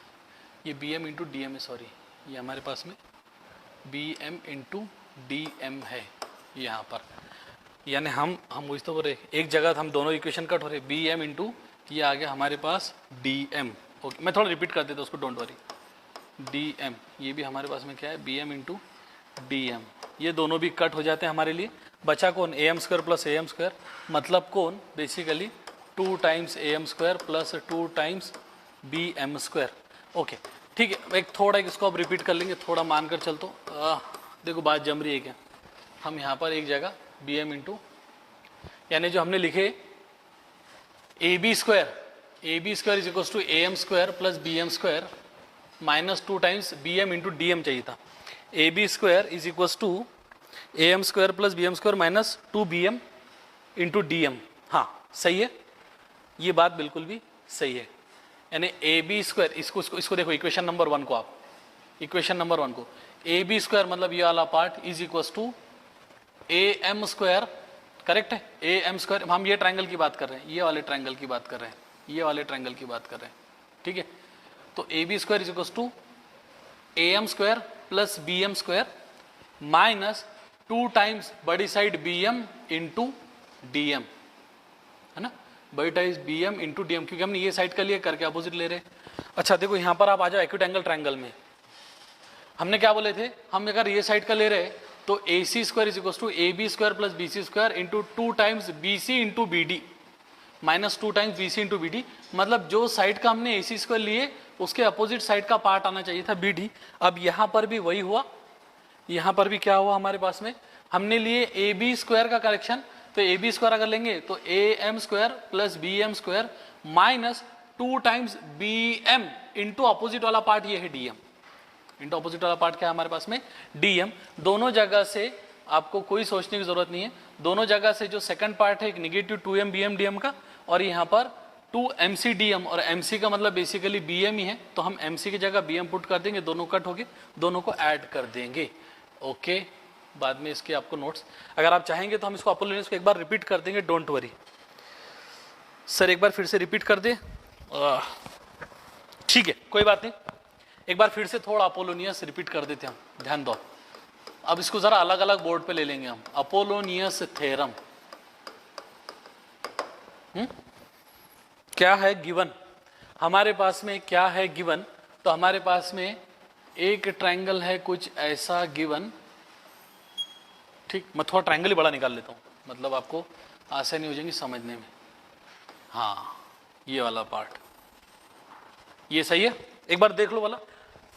ये B M into D M है, सॉरी ये हमारे पास में B M into D M है यहाँ पर, यानी हम वही तो बोल रहे, एक जगह हम दोनों इक्वेशन कट हो रहे, बी एम इंटू ये आ गया हमारे पास डी एम। ओके, मैं थोड़ा रिपीट कर देता हूँ उसको, डोंट वरी। डी एम ये भी हमारे पास में क्या है, B M into D M, ये दोनों भी कट हो जाते हैं हमारे लिए। बचा कौन, A M square plus A M square, मतलब कौन basically 2 times A M square plus 2 times B M square. Okay ठीक है, एक थोड़ा इसको अब रिपीट कर लेंगे, थोड़ा मानकर चलतो। देखो बात जम रही है क्या, हम यहाँ पर एक जगह बी एम इंटू, यानी जो हमने लिखे A B square is equal to A M square plus B M square minus 2 times B M into D M चाहिए था। A B square is equal to A M square plus B M square minus 2 B M into D M. हाँ सही है, ये बात बिल्कुल भी सही है। यानी ए बी स्क्वायर, इसको देखो इक्वेशन नंबर 1 को, आप इक्वेशन नंबर 1 को, ए बी स्क्वायर मतलब ये वाला part is equal to A M square, correct है, ए एम स्क्वायर। हम ये ट्रायंगल की बात कर रहे हैं, ये वाले ट्रायंगल की बात कर रहे हैं, ये वाले ट्रायंगल की बात कर रहे हैं, ठीक है। तो A B square is equal to A M square plus B M square minus 2 times बड़ी side B M into D M, है ना, बड़ी times B M into D M, क्योंकि हमने ये साइड का लिए करके अपोजिट ले रहे। अच्छा देखो यहाँ पर आप आ जाओ एक्यूट एंगल ट्रायंगल में, हमने क्या बोले थे, हम अगर ये साइड का ले रहे तो A C square is equal to A B square plus B C square into 2 times B C into B D minus 2 times B C into B D, मतलब जो साइड का हमने ए सी स्क्वायर लिए उसके अपोजिट साइड का part आना चाहिए था बी डी। अब यहाँ पर भी वही हुआ, यहाँ पर भी क्या हुआ हमारे पास में, हमने लिए ए बी स्क्वायर का करेक्शन, तो ए बी स्क्वायर अगर लेंगे तो A M square plus B M square minus 2 times B M into opposite वाला पार्ट ये है डी एम, इंटू अपोजिट वाला पार्ट क्या है हमारे पास में डी एम। दोनों जगह से आपको कोई सोचने की जरूरत नहीं है, दोनों जगह से जो सेकंड पार्ट है एक negative 2m B M D M का, और यहाँ पर 2 MC डी एम, और MC का मतलब बेसिकली बी एम ही है, तो हम MC की जगह बी एम पुट कर देंगे, दोनों कट हो गए, दोनों को ऐड कर देंगे। ओके, बाद में इसके आपको नोट्स अगर आप चाहेंगे तो हम इसको अपोलोनियस को एक बार रिपीट कर देंगे, डोंट वरी। सर एक बार फिर से रिपीट कर दे, ठीक है कोई बात नहीं, एक बार फिर से थोड़ा अपोलोनियस रिपीट कर देते हैं हम, ध्यान दो। अब इसको जरा अलग अलग बोर्ड पे ले लेंगे हम, अपोलोनियस थ्योरम क्या है गिवन, हमारे पास में क्या है गिवन, तो हमारे पास में एक ट्रायंगल है कुछ ऐसा गिवन, ठीक, मैं थोड़ा ट्रायंगल ही बड़ा निकाल लेता हूँ, मतलब आपको आसानी हो जाएगी समझने में। हाँ ये वाला पार्ट, ये सही है, एक बार देख लो वाला,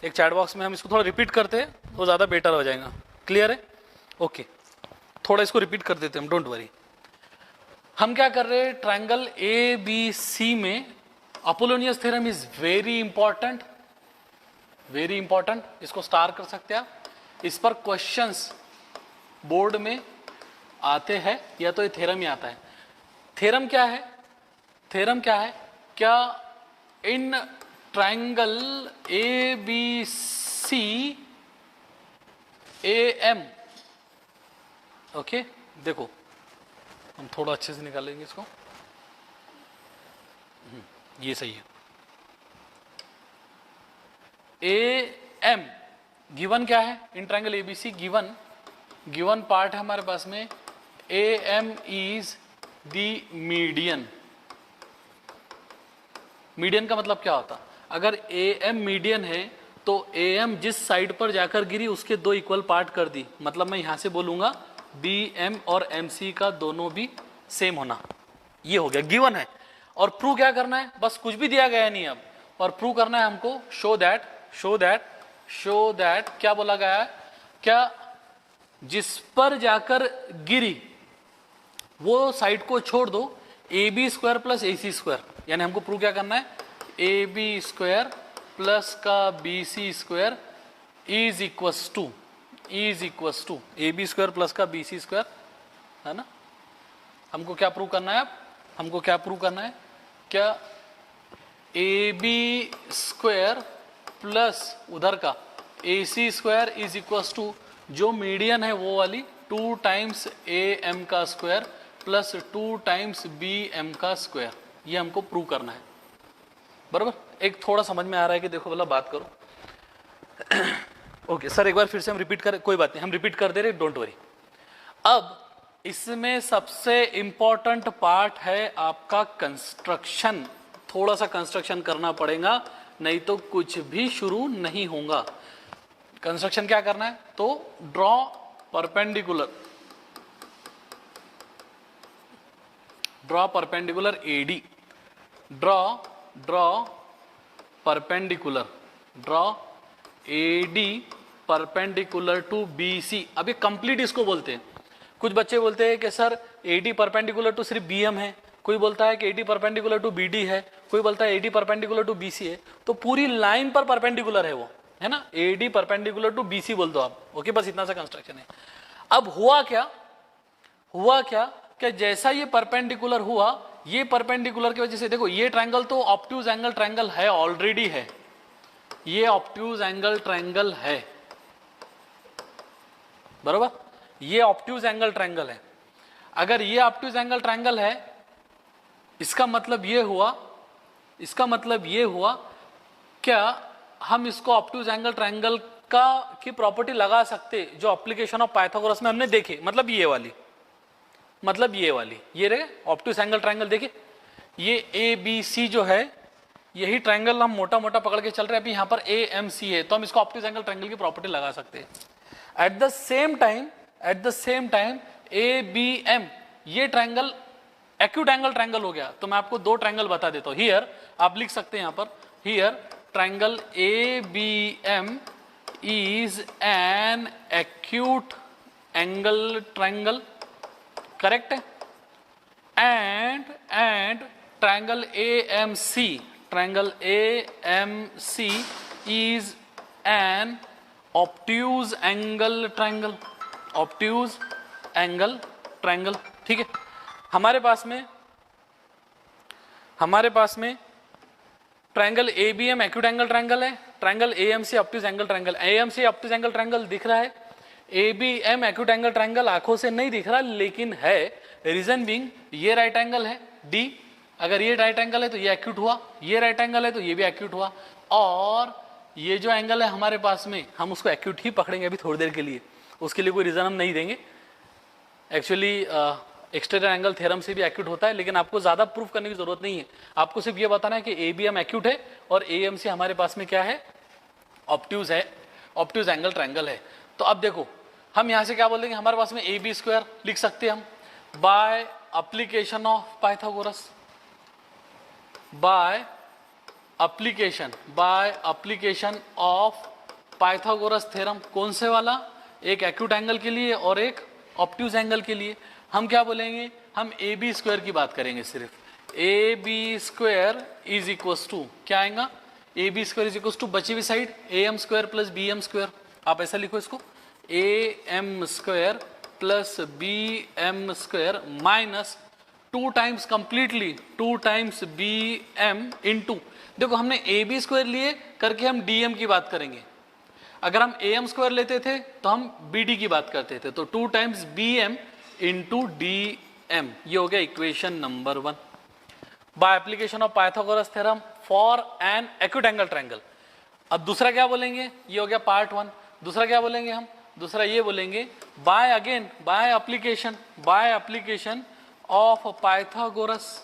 एक चैट बॉक्स में हम इसको थोड़ा रिपीट करते हैं तो ज़्यादा बेटर हो जाएगा, क्लियर है। ओके थोड़ा इसको रिपीट कर देते हैं हम, डोंट वरी। हम क्या कर रहे हैं, ट्रायंगल ए बी सी में Apollonius theorem is very important, very important, इसको स्टार कर सकते हैं आप। इस पर क्वेश्चंस बोर्ड में आते हैं, या तो ये थ्योरम ही आता है। थ्योरम क्या है, थ्योरम क्या है, क्या in triangle A B C A M, okay देखो हम थोड़ा अच्छे से निकालेंगे इसको, ये सही है। ए एम गिवन क्या है in triangle A B C, given part है हमारे पास में A M is the median. Median का मतलब क्या होता, अगर ए एम मीडियन है तो ए एम जिस साइड पर जाकर गिरी उसके 2 इक्वल पार्ट कर दी, मतलब मैं यहां से बोलूंगा बी एम और एम सी का दोनों भी सेम होना, ये हो गया गिवन है। और प्रूव क्या करना है, बस कुछ भी दिया गया नहीं अब, और प्रूव करना है हमको शो दैट क्या बोला गया है, क्या जिस पर जाकर गिरी वो साइड को छोड़ दो, A B square plus A C square, यानी हमको प्रूव क्या करना है, ए बी स्क्वायर प्लस का B C square is equals to A B square plus का बी सी स्क्वायर, है ना। हमको क्या प्रूव करना है, अब हमको क्या प्रूव करना है, क्या ए बी स्क्वायर प्लस उधर का A C square is equals to जो मीडियन है वो वाली 2 टाइम्स ए एम का square plus 2 times B M का स्क्वायर, ये हमको प्रूव करना है, बराबर। एक थोड़ा समझ में आ रहा है कि देखो भला बात करो, ओके सर, एक बार फिर से हम रिपीट करें, कोई बात नहीं, हम रिपीट कर दे रहे, डोंट वरी। अब इसमें सबसे इंपॉर्टेंट पार्ट है आपका कंस्ट्रक्शन। थोड़ा सा कंस्ट्रक्शन करना पड़ेगा, नहीं तो कुछ भी शुरू नहीं होगा। कंस्ट्रक्शन क्या करना है, तो draw perpendicular, draw perpendicular AD, draw perpendicular, draw AD perpendicular to BC. अभी कंप्लीट इसको बोलते हैं। कुछ बच्चे बोलते हैं कि सर एडी परपेंडिकुलर टू सिर्फ बीएम है, कोई बोलता है कि एडी परपेंडिकुलर टू बीडी है, कोई बोलता है एडी परपेंडिकुलर टू बीसी है। तो पूरी लाइन पर परपेंडिकुलर है वो, है ना, एडी परपेंडिकुलर टू बीसी बोल दो आप। ओके, बस इतना सा कंस्ट्रक्शन है। अब हुआ क्या कि जैसा ये परपेंडिकुलर हुआ, ये परपेंडिकुलर की वजह से देखो ये ट्रायंगल तो ऑब्ट्यूज एंगल ट्रायंगल है, ऑलरेडी है, ये ऑब्ट्यूज एंगल ट्रायंगल है, बरोबर, ये ऑब्ट्यूज एंगल ट्रायंगल है। अगर ये ऑब्ट्यूज एंगल ट्रायंगल है, इसका मतलब ये हुआ क्या हम इसको ऑब्ट्यूज एंगल ट्रायंगल की प्रॉपर्टी लगा सकते जो एप्लीकेशन ऑफ पाइथागोरस में हमने देखे, मतलब ये वाली, ये रहे ऑब्ट्यूज एंगल ट्रायंगल। देखिए ये ए बी सी जो है, यही ट्रायंगल हम मोटा मोटा पकड़ के चल रहे हैं। अभी यहाँ पर ए एम सी है, तो हम इसको ऑब्ट्यूज एंगल ट्रायंगल की प्रॉपर्टी लगा सकते हैं। At the same time A B M, ये ट्रायंगल एक्यूट एंगल ट्रायंगल हो गया। तो मैं आपको दो ट्रायंगल बता देता हूं। हियर आप लिख सकते हैं यहाँ पर, here triangle A B M is an acute angle triangle, correct है, and triangle AMC is an obtuse angle triangle, ठीक है। हमारे पास में triangle ABM acute angle triangle है, triangle AMC obtuse angle triangle. AMC obtuse angle triangle दिख रहा है, ABM एक्यूट एंगल ट्रायंगल आंखों से नहीं दिख रहा, लेकिन है। रीजन बीइंग, ये राइट एंगल है D, अगर ये राइट एंगल है तो ये एक्यूट हुआ, ये राइट एंगल है तो ये भी एक्यूट हुआ, और ये जो एंगल है हमारे पास में, हम उसको एक्यूट ही पकड़ेंगे अभी थोड़ी देर के लिए, उसके लिए कोई रीजन हम नहीं देंगे। एक्चुअली एक्सटीरियर एंगल थ्योरम से भी एक्यूट होता है, लेकिन आपको ज्यादा प्रूफ करने की जरूरत नहीं है। आपको सिर्फ ये बताना है कि ABM एक्यूट है और AMC हमारे पास में क्या है, ऑब्ट्यूज है, ऑब्ट्यूज एंगल ट्रायंगल है। तो अब देखो हम यहाँ से क्या बोलेंगे, हमारे पास में AB स्क्वायर लिख सकते हैं हम bye application of Pythagoras, by application of Pythagoras theorem. कौन से वाला, एक एक्यूट एंगल के लिए और एक ऑब्ट्यूज एंगल के लिए। हम क्या बोलेंगे, हम AB स्क्वायर की बात करेंगे सिर्फ। AB square is equal to क्या आएगा, AB square is equal to बची हुई side AM square plus BM square, आप ऐसा लिखो इसको, AM square plus BM square minus 2 times completely 2 times BM into, देखो हमने AB स्क्वायर लिए करके हम DM की बात करेंगे। अगर हम AM स्क्वायर लेते थे तो हम BD की बात करते थे, तो 2 टाइम्स BM इंटू DM, ये हो गया equation number 1 bye application of Pythagoras theorem for an acute angle triangle. अब दूसरा क्या बोलेंगे, ये हो गया पार्ट 1। दूसरा क्या बोलेंगे हम, दूसरा ये बोलेंगे by application of Pythagoras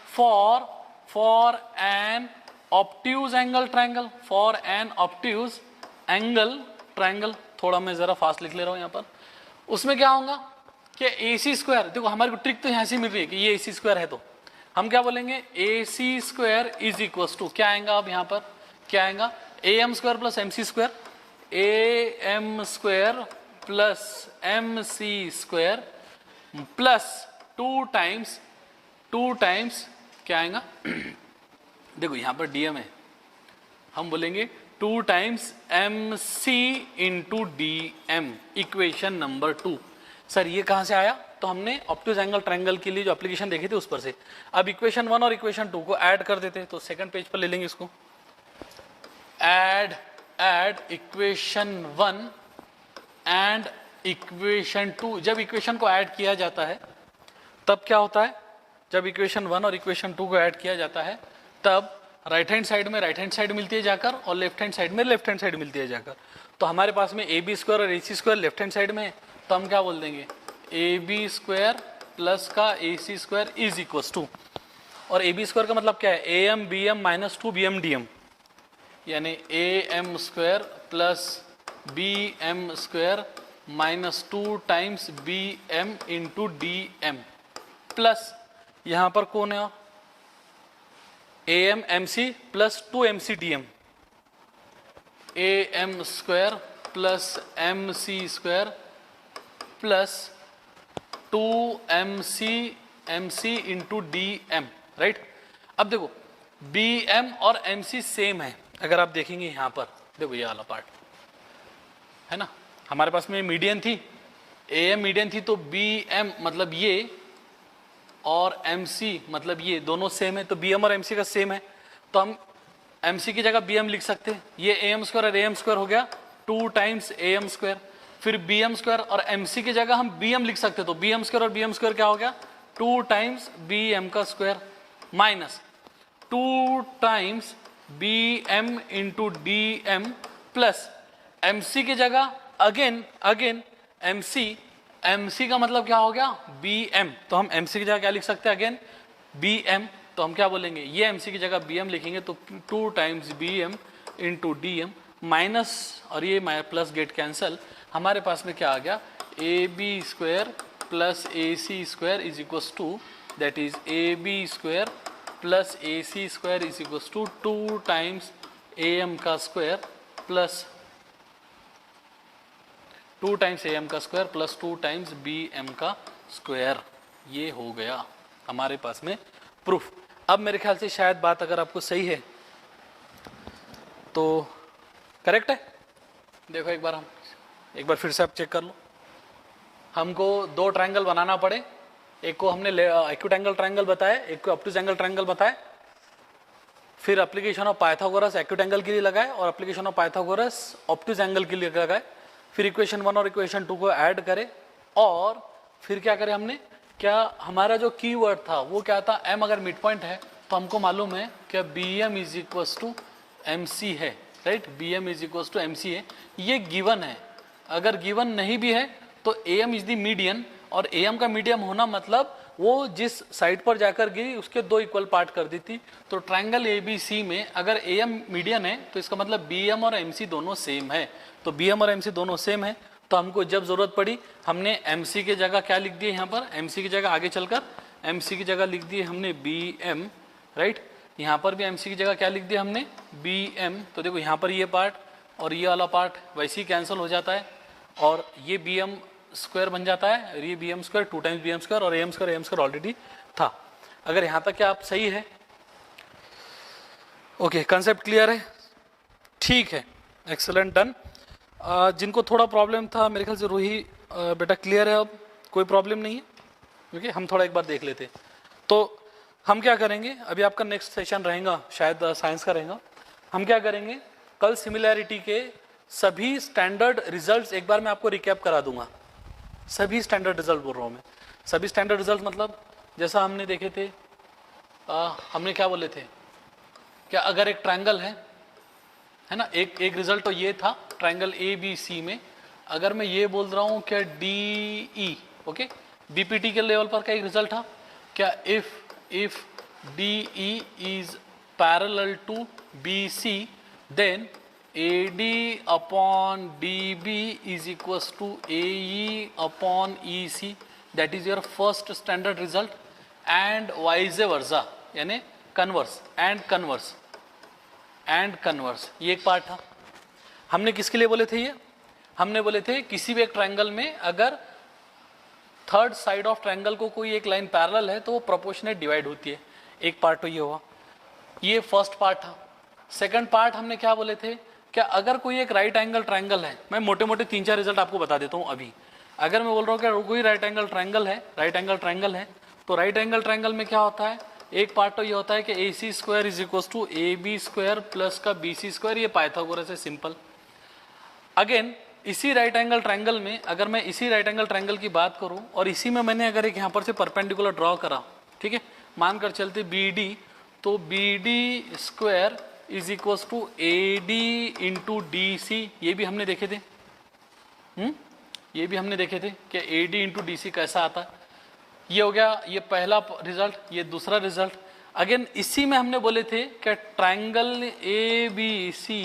for an obtuse angle triangle. थोड़ा मैं जरा फास्ट लिख ले रहा हूं यहाँ पर। उसमें क्या होगा कि AC स्क्वायर, देखो हमारे को ट्रिक तो यहाँ से मिल रही है कि ये AC स्क्वायर है, तो हम क्या बोलेंगे AC square is equal to क्या आएगा, अब यहाँ पर क्या आएगा, AM square plus MC square, AM square plus MC square plus 2 times क्या आएगा देखो यहाँ पर DM है, हम बोलेंगे 2 times MC into DM, equation number 2। Sir ये कहाँ से आया, तो हमने ऑब्ट्यूज एंगल ट्रायंगल के लिए जो एप्लीकेशन देखे थे उस पर से। अब इक्वेशन 1 और इक्वेशन 2 को ऐड कर देते हैं, तो सेकंड पेज पर ले लेंगे इसको, ऐड इक्वेशन 1 एंड इक्वेशन 2। जब इक्वेशन को ऐड किया जाता है तब क्या होता है, जब इक्वेशन 1 और इक्वेशन 2 को ऐड किया जाता है तब राइट हैंड साइड में राइट हैंड साइड मिलती है जाकर और लेफ्ट हैंड साइड में लेफ्ट हैंड साइड मिलती है जाकर। तो हमारे पास में ए बी स्क्वायर और ए C square left hand side में है, तो हम क्या बोल देंगे ए बी स्क्वायर प्लस का A C square is equal to, और ए बी स्क्वायर का मतलब क्या है A M B M minus 2 B M D M, यानी A M square plus B M square minus 2 times B M into D M plus यहाँ पर कौन है A M M C plus 2 M C D M, A M square plus M C square plus 2 M C into D M, right. अब देखो B M और M C same है, अगर आप देखेंगे यहाँ पर देखो ये वाला पार्ट है ना, हमारे पास में मीडियन थी, ए एम मीडियन थी, तो बी एम मतलब ये और एम सी मतलब ये दोनों सेम है, तो बी एम और एम सी का सेम है, तो हम एम सी की जगह बी एम लिख सकते हैं। ये ए एम स्क्वायर और ए एम स्क्वायर हो गया 2 टाइम्स ए एम स्क्वायर, फिर बी एम स्क्वायर और एम सी की जगह हम बी एम लिख सकते हैं, तो बी एम स्क्वायर और बी एम स्क्वायर क्या हो गया 2 टाइम्स बी एम का square minus 2 times B M into D M plus M C की जगह अगेन एम सी का मतलब क्या हो गया बी एम, तो हम एम सी की जगह क्या लिख सकते हैं अगेन बी एम, तो हम क्या बोलेंगे ये एम सी की जगह बी एम लिखेंगे, तो 2 times B M into D M minus और ये प्लस गेट कैंसल, हमारे पास में क्या आ गया A B square plus A C square is equal to, that is A B square plus A C square is equal to 2 times A M का square plus 2 times A M का square plus 2 times B M का square. ये हो गया हमारे पास में proof. अब मेरे ख्याल से शायद बात अगर आपको सही है तो करेक्ट है। देखो एक बार फिर से आप चेक कर लो, हमको 2 ट्रायंगल बनाना पड़े, एक को हमने एक्यूट एंगल ट्रायंगल बताया, एक को ऑब्टूज एंगल ट्रायंगल बताया, फिर application of Pythagoras acute angle के लिए लगाए और एप्लीकेशन ऑफ पाइथागोरस ऑब्टूज एंगल के लिए लगाए, फिर इक्वेशन 1 और इक्वेशन 2 को ऐड करें और फिर क्या करें हमने, क्या हमारा जो कीवर्ड था वो क्या था m अगर मिड पॉइंट है तो हमको मालूम है कि B M is equal to M C है, right, B M is equal to M C है, ये गिवन है। अगर गिवन नहीं भी है तो A M is the median, और ए एम का मीडियम होना मतलब वो जिस साइड पर जाकर गिरी उसके 2 इक्वल पार्ट कर दी थी। तो ट्रायंगल ए बी सी में अगर ए एम मीडियन है तो इसका मतलब बी एम और एम सी दोनों सेम है, तो बी एम और एम सी दोनों सेम है, तो हमको जब जरूरत पड़ी हमने एम सी की जगह क्या लिख दिए, यहाँ पर एम सी की जगह आगे चलकर एम सी की जगह लिख दिए हमने बी एम, राइट, यहाँ पर भी एम सी की जगह क्या लिख दिया हमने बी एम, तो देखो यहाँ पर ये पार्ट और ये वाला पार्ट वैसे ही कैंसिल हो जाता है और ये बी एम स्क्वायर बन जाता है और ये B M square 2 times B M square और ए एम स्क्वायर ऑलरेडी था। अगर यहाँ तक क्या आप सही है, ओके, कंसेप्ट क्लियर है, ठीक है, एक्सेलेंट, डन। जिनको थोड़ा प्रॉब्लम था मेरे ख्याल से रूही बेटा क्लियर है, अब कोई प्रॉब्लम नहीं है, क्योंकि हम थोड़ा एक बार देख लेते। तो हम क्या करेंगे, अभी आपका नेक्स्ट सेशन रहेगा शायद साइंस का रहेगा, हम क्या करेंगे कल सिमिलैरिटी के सभी स्टैंडर्ड रिजल्ट्स एक बार मैं आपको रिकैप करा दूंगा। सभी स्टैंडर्ड रिजल्ट बोल रहा हूँ मैं, सभी स्टैंडर्ड रिजल्ट मतलब जैसा हमने देखे थे, हमने क्या बोले थे, क्या अगर एक ट्रायंगल है ना, एक रिजल्ट तो ये था ट्रायंगल ए बी सी में, अगर मैं ये बोल रहा हूँ क्या डी ई, ओके, बीपीटी के लेवल पर का एक रिजल्ट था क्या, if D E is parallel to B C then AD upon DB is equals to AE upon EC, that is your first standard result, and vice versa, यानी converse and converse, ये एक part था। हमने किसके लिए बोले थे ये, हमने बोले थे किसी भी एक ट्रायंगल में अगर थर्ड साइड ऑफ ट्रायंगल को कोई एक लाइन पैरेलल है तो वो प्रोपोर्शनेट डिवाइड होती है, एक पार्ट तो ये हुआ, ये फर्स्ट पार्ट था। सेकंड पार्ट हमने क्या बोले थे, क्या अगर कोई एक राइट एंगल ट्रायंगल है, मैं मोटे मोटे 3-4 रिजल्ट आपको बता देता हूँ अभी। अगर मैं बोल रहा हूँ कि कोई राइट एंगल ट्रायंगल है, तो राइट एंगल ट्रायंगल में क्या होता है, एक पार्ट तो ये होता है कि A C square is equal to A B square plus का बी सी स्क्वायर, ये पाइथागोरस है, सिंपल। अगेन इसी राइट एंगल ट्रायंगल में अगर मैं इसी राइट एंगल ट्रायंगल की बात करूँ और इसी में मैंने अगर एक यहाँ पर से परपेंडिकुलर ड्रॉ करा, ठीक है, मानकर चलते बी डी, तो B D square is equal to A D into D C, ये भी हमने देखे थे। ये भी हमने देखे थे कि A D into D C कैसा आता है। ये हो गया ये पहला रिजल्ट, ये दूसरा रिजल्ट। अगेन इसी में हमने बोले थे कि triangle A B C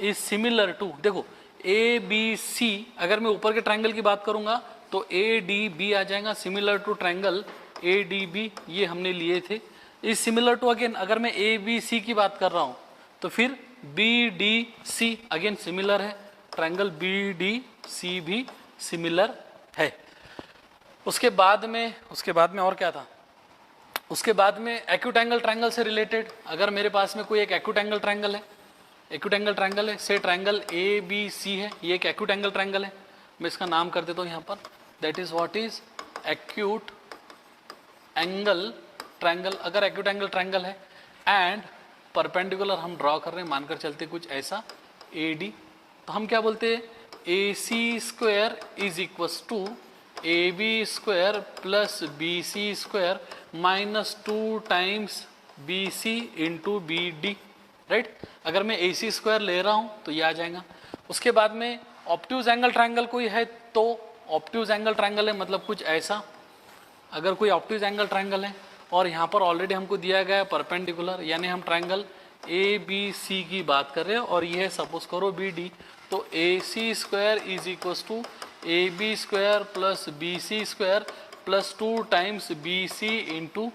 is similar to, देखो ए बी सी, अगर मैं ऊपर के ट्रायंगल की बात करूंगा तो ए डी बी आ जाएगा, similar to triangle A D B, ये हमने लिए थे। इज सिमिलर टू, अगेन अगर मैं ए बी सी की बात कर रहा हूं तो फिर B D C again similar है, ट्रायंगल बी डी सी भी सिमिलर है। उसके बाद में और क्या था, उसके बाद में एक्यूट एंगल ट्रायंगल से रिलेटेड, अगर मेरे पास में कोई एक एक्यूट एंगल ट्रायंगल है, से ट्रायंगल ए बी सी है, ये एक एक्यूट एंगल ट्रायंगल है, मैं इसका नाम कर देता हूँ यहाँ पर, that is what is acute angle triangle. अगर एक्यूट एंगल ट्रायंगल है एंड परपेंडिकुलर हम ड्रॉ कर रहे हैं, मानकर चलते कुछ ऐसा ए डी, तो हम क्या बोलते हैं, A C square is equals to A B square plus B C square minus 2 times B C into B D, right. अगर मैं ए सी स्क्वायर ले रहा हूँ तो ये आ जाएगा। उसके बाद में ऑब्ट्यूज एंगल ट्रायंगल कोई है तो ऑब्ट्यूज एंगल ट्रायंगल है मतलब कुछ ऐसा, अगर कोई ऑब्ट्यूज एंगल ट्रायंगल है और यहाँ पर ऑलरेडी हमको दिया गया है परपेंडिकुलर, यानी हम ट्रायंगल ए बी सी की बात कर रहे हैं और ये है सपोज करो बी डी, तो A C square is equal to A B square plus B C square plus 2 times B C into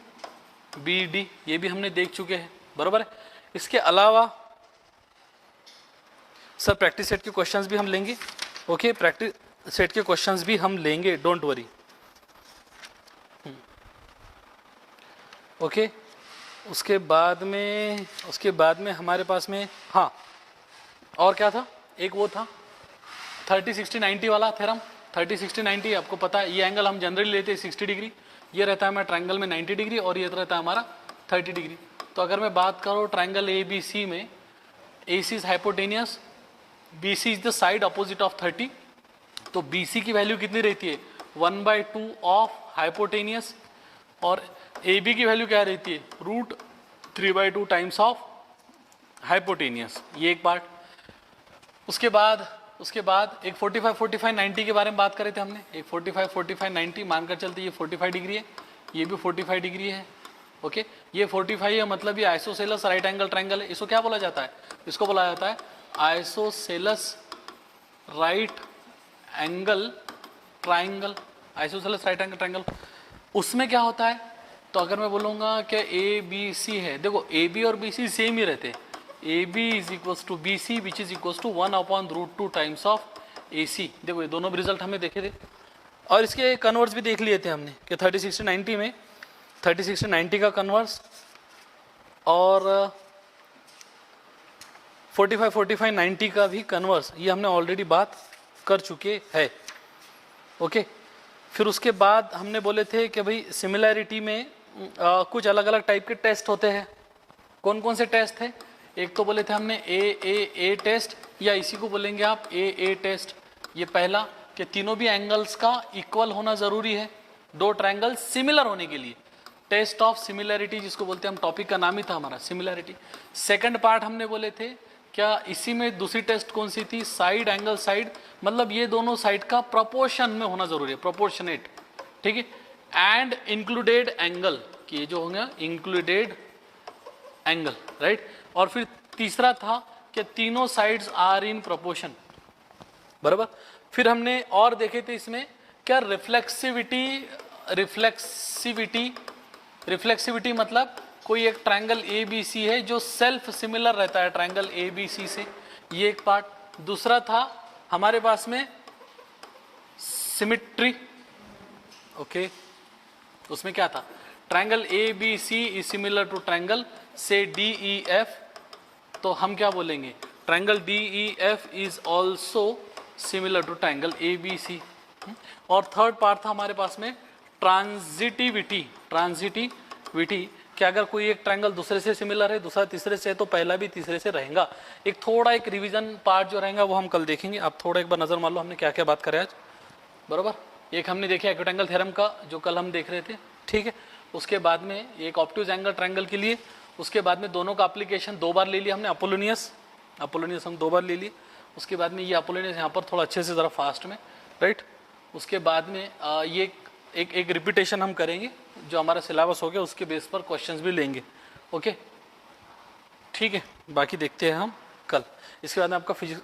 B D, ये भी हमने देख चुके हैं, बराबर है। इसके अलावा सर प्रैक्टिस सेट के क्वेश्चंस भी हम लेंगे, ओके, प्रैक्टिस सेट के क्वेश्चंस भी हम लेंगे, डोंट वरी, ओके। उसके बाद में हमारे पास में हाँ और क्या था, एक वो था 30 60 90 वाला थ्योरम। 30 60 90 आपको पता है, ये एंगल हम जनरली लेते हैं 60 डिग्री, ये रहता है हमारा ट्रायंगल में 90 डिग्री और ये रहता है हमारा 30 डिग्री। तो अगर मैं बात करूँ ट्रायंगल ए बी सी में, A C is hypotenuse, B C is the side opposite of 30, तो बी सी की वैल्यू कितनी रहती है 1/2 ऑफ हाइपोटेनियस और ए बी की वैल्यू क्या रहती है √3/2 टाइम्स ऑफ हाइपोटेनियस, ये एक पार्ट। उसके बाद एक 45 45 90 के बारे में बात करे थे हमने, एक 45 45 90 मानकर चलते ये 45 डिग्री है, ये भी 45 डिग्री है, ओके। ये 45 है मतलब ये आइसोसेलस राइट एंगल ट्रायंगल है। इसको क्या बोला जाता है, इसको बोला जाता है isosceles right angle triangle, isosceles right angle triangle. उसमें क्या होता है, तो अगर मैं बोलूँगा कि ए बी सी है, देखो ए बी और बी सी सेम ही रहते हैं, A B is equals to B C which is equals to 1/√2 times of A C. देखो ये दोनों भी रिजल्ट हमने देखे थे और इसके कन्वर्स भी देख लिए थे हमने कि 30 60 90 में 30 60 90 का कन्वर्स और 45 45 90 का भी कन्वर्स, ये हमने ऑलरेडी बात कर चुके हैं, ओके। फिर उसके बाद हमने बोले थे कि भाई सिमिलैरिटी में कुछ अलग अलग टाइप के टेस्ट होते हैं। कौन कौन से टेस्ट थे, एक तो बोले थे हमने ए टेस्ट, या इसी को बोलेंगे आप ए टेस्ट। ये पहला कि तीनों भी एंगल्स का इक्वल होना जरूरी है, दो ट्रायंगल सिमिलर होने के लिए, टेस्ट ऑफ सिमिलैरिटी जिसको बोलते हैं हम, टॉपिक का नाम ही था हमारा सिमिलैरिटी। सेकंड पार्ट हमने बोले थे क्या इसी में दूसरी टेस्ट कौन सी थी, साइड एंगल साइड, मतलब ये दोनों साइड का प्रोपोर्शन में होना जरूरी है, प्रोपोर्शनेट, ठीक है। एंड इंक्लूडेड एंगल, कि ये जो होंगे इंक्लूडेड एंगल, राइट। और फिर तीसरा था कि तीनों साइड्स आर इन प्रोपोर्शन, बराबर। फिर हमने और देखे थे इसमें क्या रिफ्लेक्सिविटी मतलब कोई एक ट्रायंगल ए बी सी है जो सेल्फ सिमिलर रहता है ट्रायंगल ए बी सी से, ये एक पार्ट। दूसरा था हमारे पास में सिमिट्री, ओके। उसमें क्या था, triangle A B C is similar to triangle से डी ई एफ, तो हम क्या बोलेंगे, triangle D E F is also similar to triangle A B C. और थर्ड पार्ट था हमारे पास में ट्रांजिटिविटी, कि अगर कोई एक ट्रायंगल दूसरे से सिमिलर है, दूसरा तीसरे से है, तो पहला भी तीसरे से रहेगा। एक थोड़ा एक रिवीजन पार्ट जो रहेगा वो हम कल देखेंगे। आप थोड़ा एक बार नजर मार लो हमने क्या क्या बात करें आज, बराबर। एक हमने देखा एक्यूट एंगल थ्योरम का जो कल हम देख रहे थे, ठीक है। उसके बाद में एक ऑब्ट्यूज एंगल ट्रायंगल के लिए, उसके बाद में दोनों का एप्लीकेशन 2 बार ले लिया हमने, अपोलोनियस हम 2 बार ले लिए। उसके बाद में ये अपोलोनियस यहाँ पर थोड़ा अच्छे से ज़रा फास्ट में, राइट। उसके बाद में ये एक रिपीटेशन हम करेंगे, जो हमारा सिलेबस हो गया उसके बेस पर क्वेश्चंस भी लेंगे, ओके ठीक है। बाकी देखते हैं हम कल। इसके बाद में आपका फिजिक्स